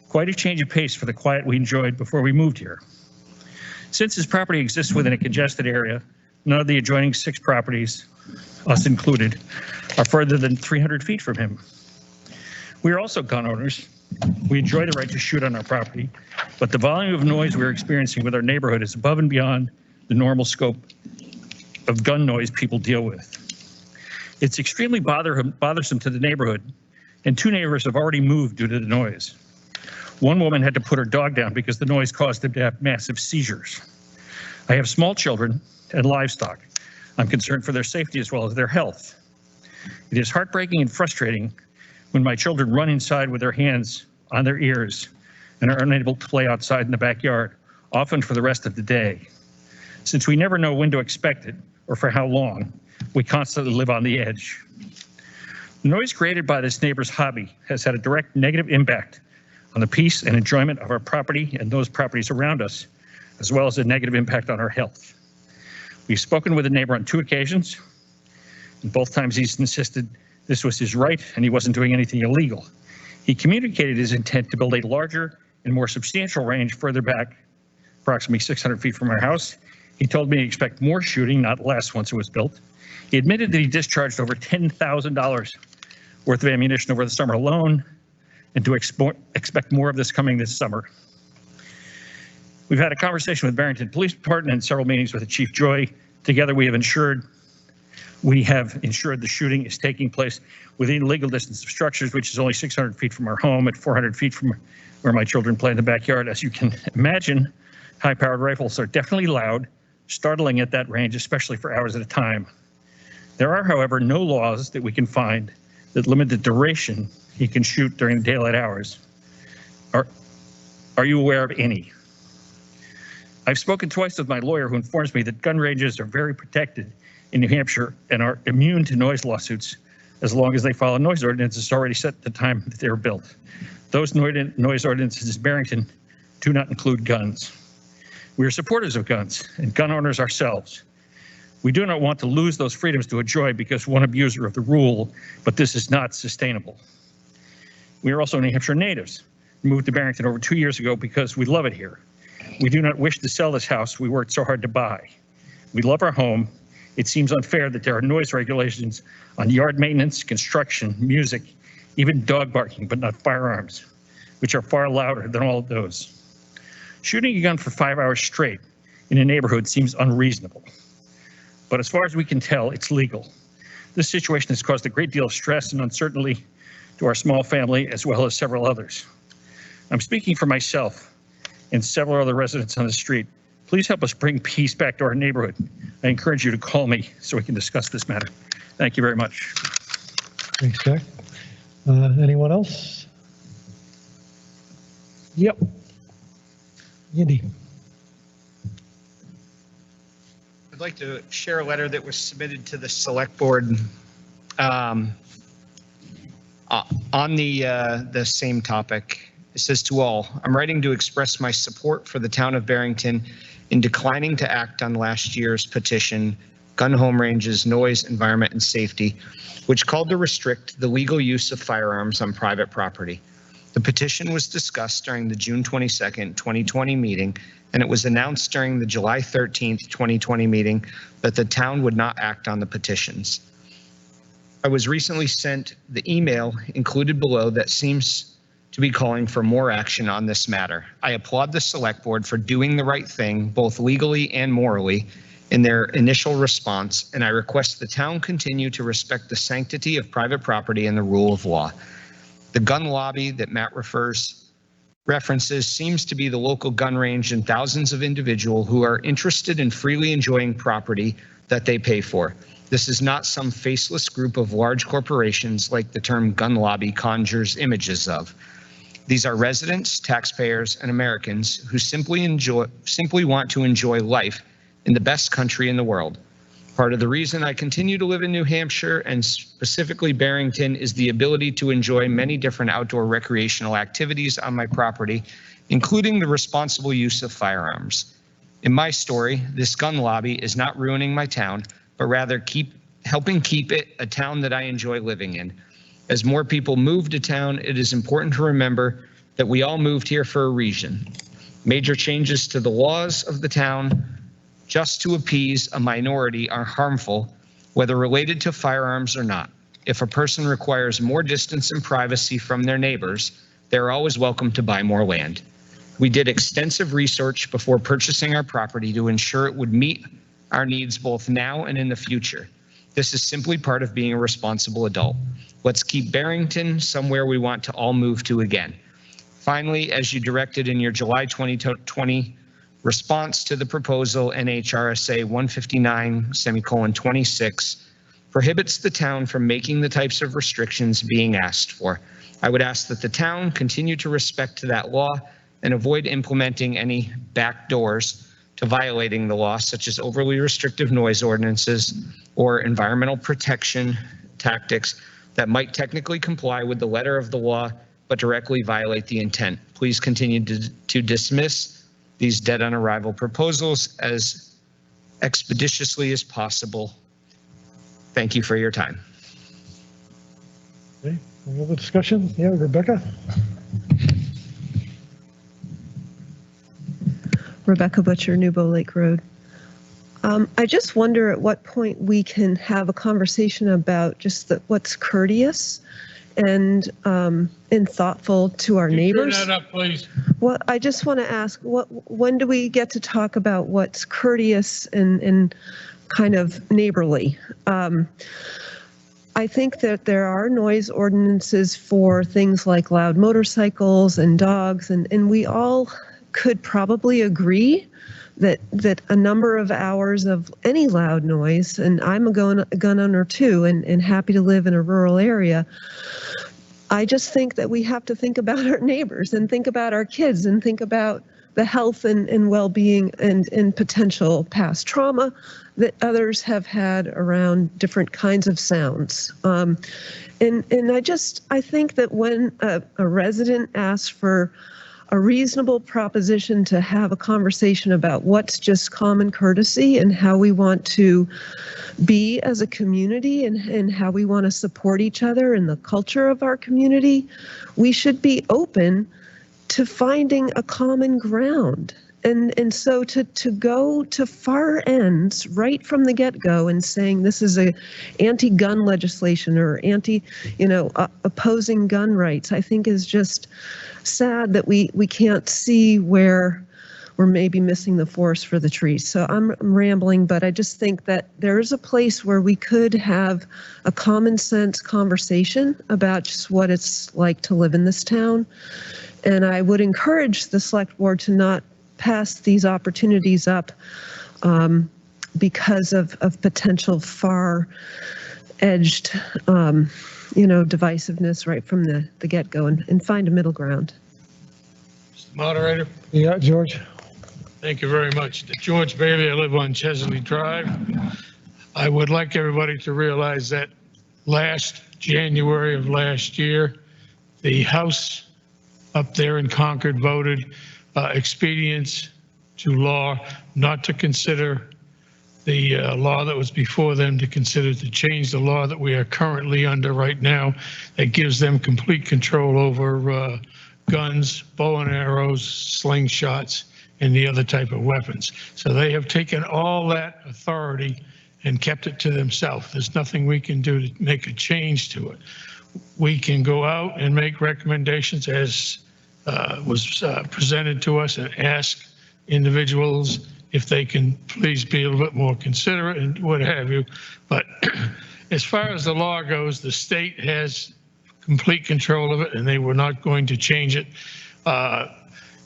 Quite a change of pace for the quiet we enjoyed before we moved here. Since his property exists within a congested area, none of the adjoining 6 properties, us included, are further than 300 feet from him. We are also gun owners. We enjoy the right to shoot on our property, but the volume of noise we're experiencing with our neighborhood is above and beyond the normal scope of gun noise people deal with. It's extremely bothersome to the neighborhood, and 2 neighbors have already moved due to the noise. One woman had to put her dog down because the noise caused them to have massive seizures. I have small children and livestock. I'm concerned for their safety as well as their health. It is heartbreaking and frustrating when my children run inside with their hands on their ears and are unable to play outside in the backyard, often for the rest of the day. Since we never know when to expect it or for how long, we constantly live on the edge. The noise created by this neighbor's hobby has had a direct negative impact on the peace and enjoyment of our property and those properties around us, as well as a negative impact on our health. We've spoken with the neighbor on 2 occasions, and both times he's insisted this was his right and he wasn't doing anything illegal. He communicated his intent to build a larger and more substantial range further back, approximately 600 feet from our house. He told me to expect more shooting, not less, once it was built. He admitted that he discharged over $10,000 worth of ammunition over the summer alone, and to expect more of this coming this summer. We've had a conversation with Barrington Police Department and several meetings with the Chief Joy. Together, we have ensured the shooting is taking place within legal distance of structures, which is only 600 feet from our home, at 400 feet from where my children play in the backyard. As you can imagine, high-powered rifles are definitely loud, startling at that range, especially for hours at a time. There are, however, no laws that we can find that limit the duration he can shoot during the daylight hours. Are you aware of any? I've spoken twice with my lawyer, who informs me that gun ranges are very protected in New Hampshire and are immune to noise lawsuits as long as they follow noise ordinances already set at the time that they were built. Those noise ordinances in Barrington do not include guns. We are supporters of guns and gun owners ourselves. We do not want to lose those freedoms to enjoy because one abuser of the rule, but this is not sustainable. We are also New Hampshire natives. We moved to Barrington over 2 years ago because we love it here. We do not wish to sell this house we worked so hard to buy. We love our home. It seems unfair that there are noise regulations on yard maintenance, construction, music, even dog barking, but not firearms, which are far louder than all of those. Shooting a gun for 5 hours straight in a neighborhood seems unreasonable. But as far as we can tell, it's legal. This situation has caused a great deal of stress and uncertainty to our small family, as well as several others. I'm speaking for myself and several other residents on the street. Please help us bring peace back to our neighborhood. I encourage you to call me so we can discuss this matter. Thank you very much. Thanks, Jack. Anyone else? Yep. Andy. I'd like to share a letter that was submitted to the select board on the same topic. It says, to all, I'm writing to express my support for the town of Barrington in declining to act on last year's petition, Gun Home Ranges, Noise, Environment, and Safety, which called to restrict the legal use of firearms on private property. The petition was discussed during the June 22nd, 2020 meeting, and it was announced during the July 13th, 2020 meeting that the town would not act on the petitions. I was recently sent the email included below that seems to be calling for more action on this matter. I applaud the select board for doing the right thing, both legally and morally, in their initial response, and I request the town continue to respect the sanctity of private property and the rule of law. The gun lobby that Matt references seems to be the local gun range and thousands of individuals who are interested in freely enjoying property that they pay for. This is not some faceless group of large corporations like the term gun lobby conjures images of. These are residents, taxpayers, and Americans who simply want to enjoy life in the best country in the world. Part of the reason I continue to live in New Hampshire, and specifically Barrington, is the ability to enjoy many different outdoor recreational activities on my property, including the responsible use of firearms. In my story, this gun lobby is not ruining my town, but rather helping keep it a town that I enjoy living in. As more people move to town, it is important to remember that we all moved here for a reason. Major changes to the laws of the town just to appease a minority are harmful, whether related to firearms or not. If a person requires more distance and privacy from their neighbors, they're always welcome to buy more land. We did extensive research before purchasing our property to ensure it would meet our needs both now and in the future. This is simply part of being a responsible adult. Let's keep Barrington somewhere we want to all move to again. Finally, as you directed in your July 2020 response to the proposal, NHRSA 159:26 prohibits the town from making the types of restrictions being asked for. I would ask that the town continue to respect that law and avoid implementing any backdoors to violating the law, such as overly restrictive noise ordinances or environmental protection tactics that might technically comply with the letter of the law, but directly violate the intent. Please continue to dismiss these dead on arrival proposals as expeditiously as possible. Thank you for your time. Okay, any other discussion? Yeah, Rebecca? Rebecca Butcher, New Bow Lake Road. I just wonder at what point we can have a conversation about just what's courteous and thoughtful to our neighbors. Turn that up, please. Well, I just want to ask, when do we get to talk about what's courteous and kind of neighborly? I think that there are noise ordinances for things like loud motorcycles and dogs, and we all could probably agree that a number of hours of any loud noise, and I'm a gun owner too, and happy to live in a rural area. I just think that we have to think about our neighbors and think about our kids and think about the health and well-being and potential past trauma that others have had around different kinds of sounds. And I think that when a resident asks for a reasonable proposition to have a conversation about what's just common courtesy and how we want to be as a community and how we want to support each other and the culture of our community, we should be open to finding a common ground. And so to go to far ends right from the get-go and saying this is a anti-gun legislation or opposing gun rights, I think is just sad that we can't see where we're maybe missing the forest for the trees. So I'm rambling, but I just think that there's a place where we could have a common sense conversation about just what it's like to live in this town. And I would encourage the select board to not pass these opportunities up because of potential far-edged, divisiveness right from the get-go and find a middle ground. Mr. Moderator. Yeah, George. Thank you very much. George Bailey, I live on Chesley Drive. I would like everybody to realize that last January of last year, the House up there in Concord voted expedience to law not to consider the law that was before them, to consider to change the law that we are currently under right now that gives them complete control over guns, bow and arrows, slingshots, and the other type of weapons. So they have taken all that authority and kept it to themselves. There's nothing we can do to make a change to it. We can go out and make recommendations as was presented to us and ask individuals if they can please be a little bit more considerate and what have you. But as far as the law goes, the state has complete control of it and they were not going to change it.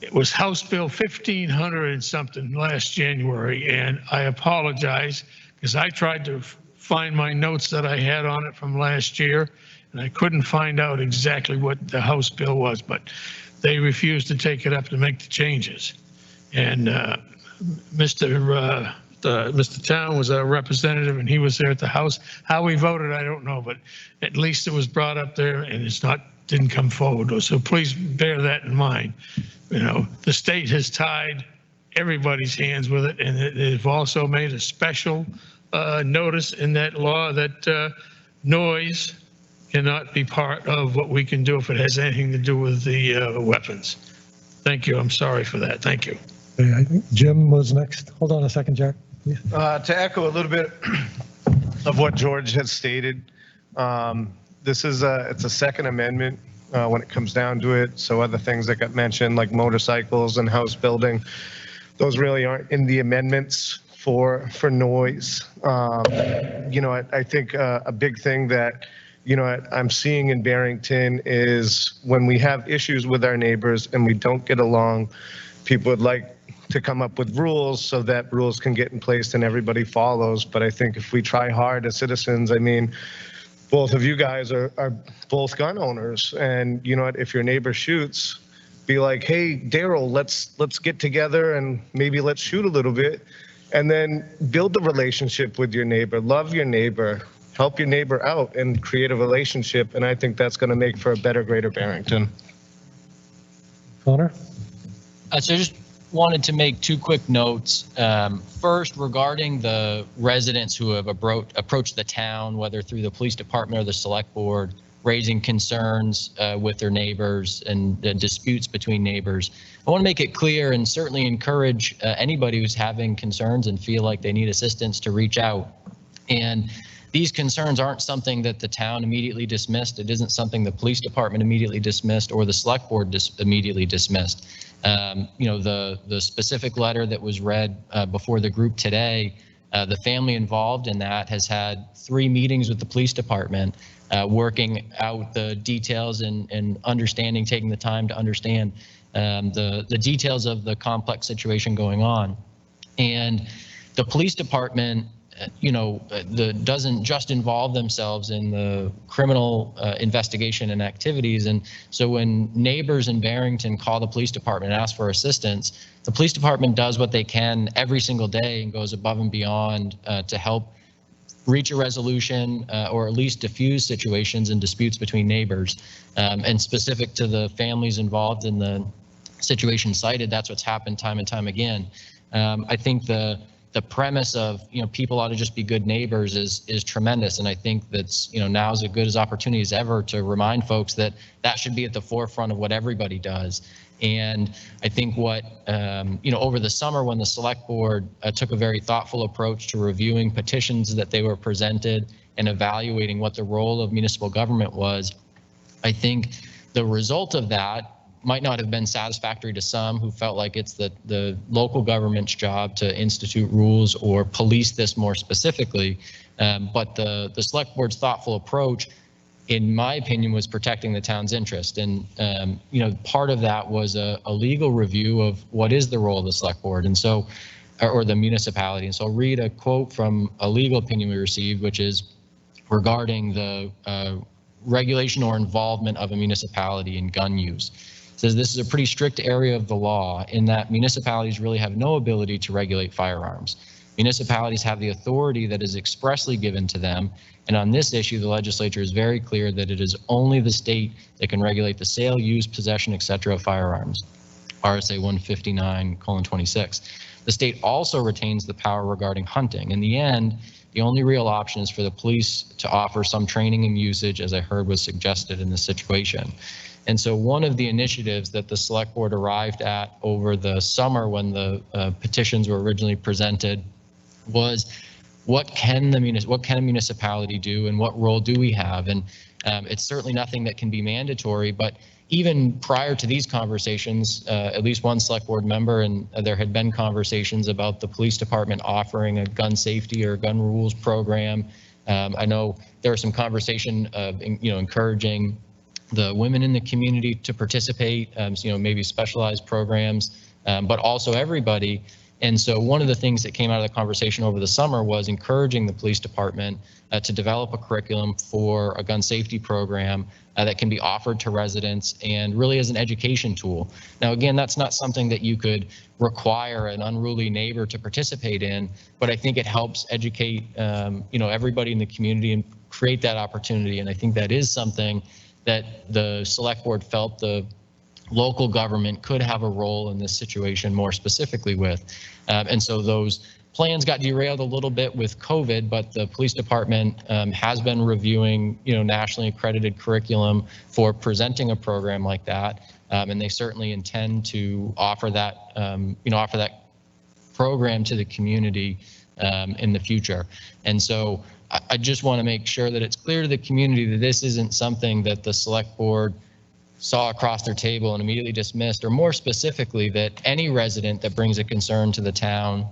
It was House Bill 1500 and something last January, and I apologize because I tried to find my notes that I had on it from last year and I couldn't find out exactly what the House bill was, but they refused to take it up to make the changes. And Mr. Town was a representative and he was there at the House. How he voted, I don't know, but at least it was brought up there and didn't come forward. So please bear that in mind. The state has tied everybody's hands with it, and they've also made a special notice in that law that noise cannot be part of what we can do if it has anything to do with the weapons. Thank you. I'm sorry for that. Thank you. Okay, I think Jim was next. Hold on a second, Jack. To echo a little bit of what George has stated, it's a Second Amendment when it comes down to it. So other things that got mentioned like motorcycles and house building, those really aren't in the amendments for noise. I think a big thing that I'm seeing in Barrington is when we have issues with our neighbors and we don't get along, people would like to come up with rules so that rules can get in place and everybody follows. But I think if we try hard as citizens, both of you guys are both gun owners, and if your neighbor shoots, be like, hey, Daryl, let's get together and maybe let's shoot a little bit, and then build a relationship with your neighbor, love your neighbor, help your neighbor out and create a relationship. And I think that's going to make for a better, greater Barrington. Connor? So just wanted to make two quick notes. First, regarding the residents who have approached the town, whether through the police department or the select board, raising concerns with their neighbors and disputes between neighbors. I want to make it clear and certainly encourage anybody who's having concerns and feel like they need assistance to reach out. And these concerns aren't something that the town immediately dismissed. It isn't something the police department immediately dismissed or the select board immediately dismissed. You know, the specific letter that was read before the group today, the family involved in that has had 3 meetings with the police department, working out the details and understanding, taking the time to understand the details of the complex situation going on. And the police department, you know, doesn't just involve themselves in the criminal investigation and activities. And so when neighbors in Barrington call the police department and ask for assistance, the police department does what they can every single day and goes above and beyond to help reach a resolution or at least diffuse situations and disputes between neighbors. And specific to the families involved in the situation cited, that's what's happened time and time again. I think the premise of, you know, people ought to just be good neighbors is tremendous. And I think that's, you know, now is as good as opportunity as ever to remind folks that that should be at the forefront of what everybody does. And I think what, you know, over the summer when the select board took a very thoughtful approach to reviewing petitions that they were presented and evaluating what the role of municipal government was, I think the result of that might not have been satisfactory to some who felt like it's the local government's job to institute rules or police this more specifically. But the select board's thoughtful approach, in my opinion, was protecting the town's interest. And, you know, part of that was a legal review of what is the role of the select board. And so, or the municipality. And so I'll read a quote from a legal opinion we received, which is regarding the regulation or involvement of a municipality in gun use. It says this is a pretty strict area of the law in that municipalities really have no ability to regulate firearms. Municipalities have the authority that is expressly given to them, and on this issue the legislature is very clear that it is only the state that can regulate the sale, use, possession, etc. of firearms. RSA 159:26. The state also retains the power regarding hunting. In the end, the only real option is for the police to offer some training and usage, as I heard was suggested in this situation. And so one of the initiatives that the select board arrived at over the summer when the petitions were originally presented was what can a municipality do and what role do we have? And it's certainly nothing that can be mandatory, but even prior to these conversations, at least one select board member, and there had been conversations about the police department offering a gun safety or gun rules program. I know there was some conversation of, you know, encouraging the women in the community to participate, you know, maybe specialized programs, but also everybody. And so one of the things that came out of the conversation over the summer was encouraging the police department to develop a curriculum for a gun safety program that can be offered to residents and really as an education tool. Now, again, that's not something that you could require an unruly neighbor to participate in, but I think it helps educate, you know, everybody in the community and create that opportunity. And I think that is something that the select board felt the local government could have a role in this situation more specifically with. And so those plans got derailed a little bit with COVID, but the police department has been reviewing, you know, nationally accredited curriculum for presenting a program like that. And they certainly intend to offer that, you know, offer that program to the community in the future. And so I just want to make sure that it's clear to the community that this isn't something that the select board saw across their table and immediately dismissed, or more specifically, that any resident that brings a concern to the town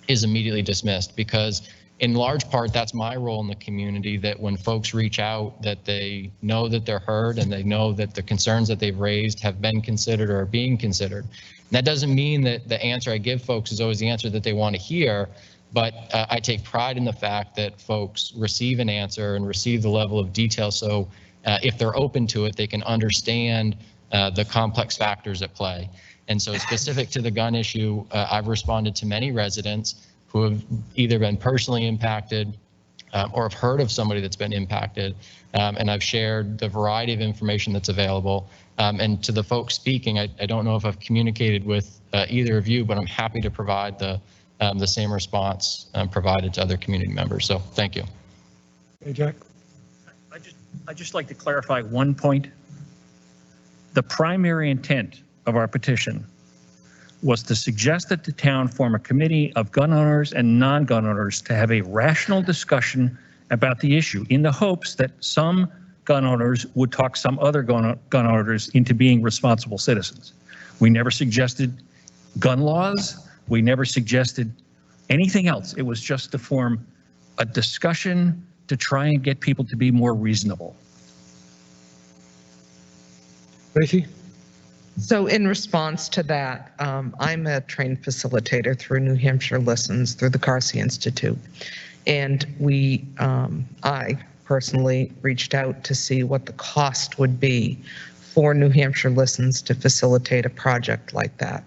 is immediately dismissed, because in large part, that's my role in the community, that when folks reach out, that they know that they're heard and they know that the concerns that they've raised have been considered or are being considered. And that doesn't mean that the answer I give folks is always the answer that they want to hear, but I take pride in the fact that folks receive an answer and receive the level of detail. So if they're open to it, they can understand the complex factors at play. And so specific to the gun issue, I've responded to many residents who have either been personally impacted or have heard of somebody that's been impacted. And I've shared the variety of information that's available. And to the folks speaking, I don't know if I've communicated with either of you, but I'm happy to provide the same response provided to other community members. So thank you. Hey, Jack. I'd just like to clarify one point. The primary intent of our petition was to suggest that the town form a committee of gun owners and non-gun owners to have a rational discussion about the issue in the hopes that some gun owners would talk some other gun owners into being responsible citizens. We never suggested gun laws. We never suggested anything else. It was just to form a discussion to try and get people to be more reasonable. Tracy? So in response to that, I'm a trained facilitator through New Hampshire Listens through the Carsey Institute. And I personally reached out to see what the cost would be for New Hampshire Listens to facilitate a project like that.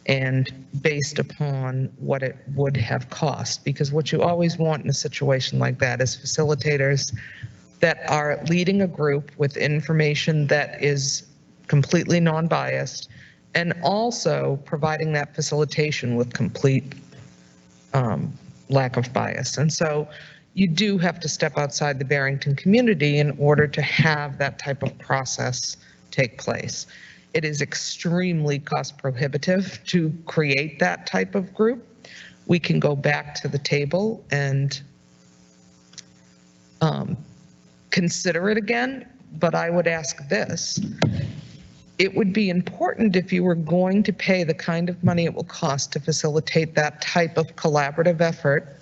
And based upon what it would have cost, because what you always want in a situation like that is facilitators that are leading a group with information that is completely non-biased, and also providing that facilitation with complete lack of bias. And so you do have to step outside the Barrington community in order to have that type of process take place. It is extremely cost prohibitive to create that type of group. We can go back to the table and consider it again, but I would ask this. It would be important if you were going to pay the kind of money it will cost to facilitate that type of collaborative effort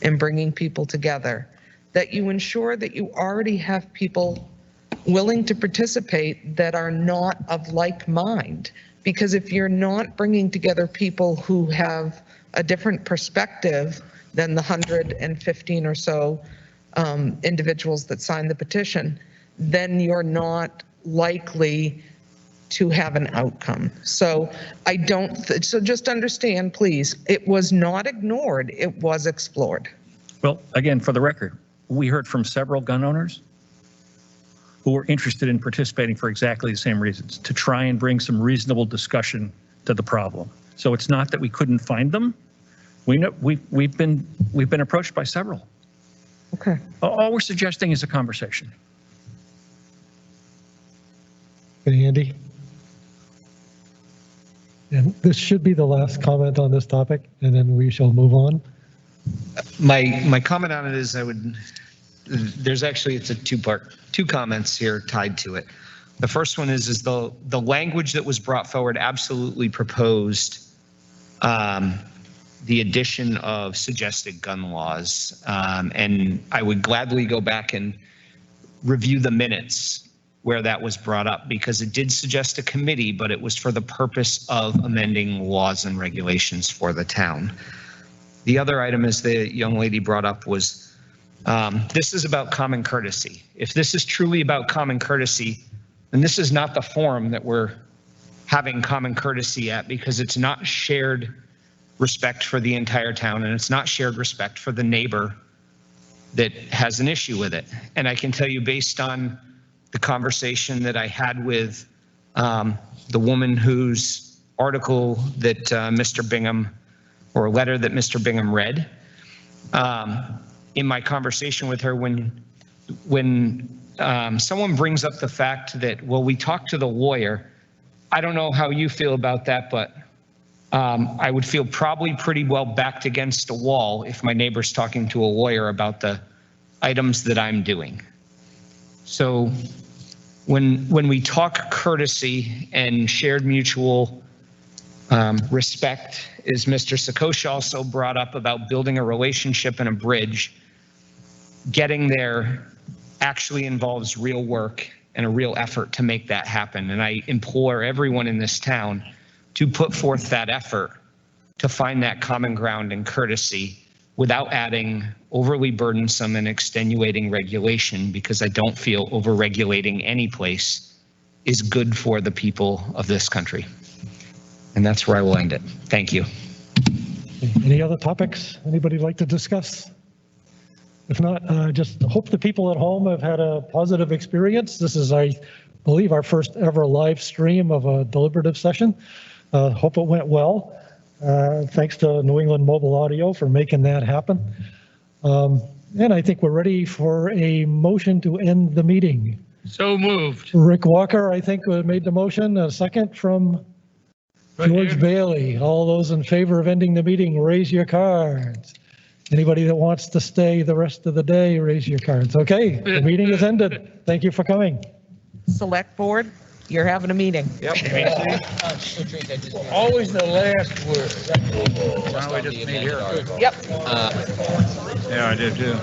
in bringing people together, that you ensure that you already have people willing to participate that are not of like mind. Because if you're not bringing together people who have a different perspective than the 115 or so individuals that signed the petition, then you're not likely to have an outcome. So so just understand, please, it was not ignored, it was explored. Well, again, for the record, we heard from several gun owners who were interested in participating for exactly the same reasons, to try and bring some reasonable discussion to the problem. So it's not that we couldn't find them. We know we've been approached by several. Okay. All we're suggesting is a conversation. Okay, Andy? And this should be the last comment on this topic, and then we shall move on. My comment on it is it's a two comments here tied to it. The first one is the language that was brought forward absolutely proposed the addition of suggested gun laws. And I would gladly go back and review the minutes where that was brought up, because it did suggest a committee, but it was for the purpose of amending laws and regulations for the town. The other item, as the young lady brought up, was this is about common courtesy. If this is truly about common courtesy, then this is not the forum that we're having common courtesy at, because it's not shared respect for the entire town, and it's not shared respect for the neighbor that has an issue with it. And I can tell you, based on the conversation that I had with the woman whose article that Mr. Bingham, or a letter that Mr. Bingham read, in my conversation with her, when someone brings up the fact that, well, we talked to the lawyer, I don't know how you feel about that, but I would feel probably pretty well backed against a wall if my neighbor's talking to a lawyer about the items that I'm doing. So when we talk courtesy and shared mutual respect, as Mr. Sakosh also brought up about building a relationship and a bridge, getting there actually involves real work and a real effort to make that happen. And I implore everyone in this town to put forth that effort to find that common ground and courtesy without adding overly burdensome and extenuating regulation, because I don't feel over-regulating any place is good for the people of this country. And that's where I will end it. Thank you. Any other topics anybody like to discuss? If not, just hope the people at home have had a positive experience. This is, I believe, our first ever live stream of a deliberative session. Hope it went well. Thanks to New England Mobile Audio for making that happen. And I think we're ready for a motion to end the meeting. So moved. Rick Walker, I think, made the motion. A second from George Bailey. All those in favor of ending the meeting, raise your cards. Anybody that wants to stay the rest of the day, raise your cards. Okay, the meeting is ended. Thank you for coming. Select Board, you're having a meeting. Always the last word. Yep. Yeah, I did too.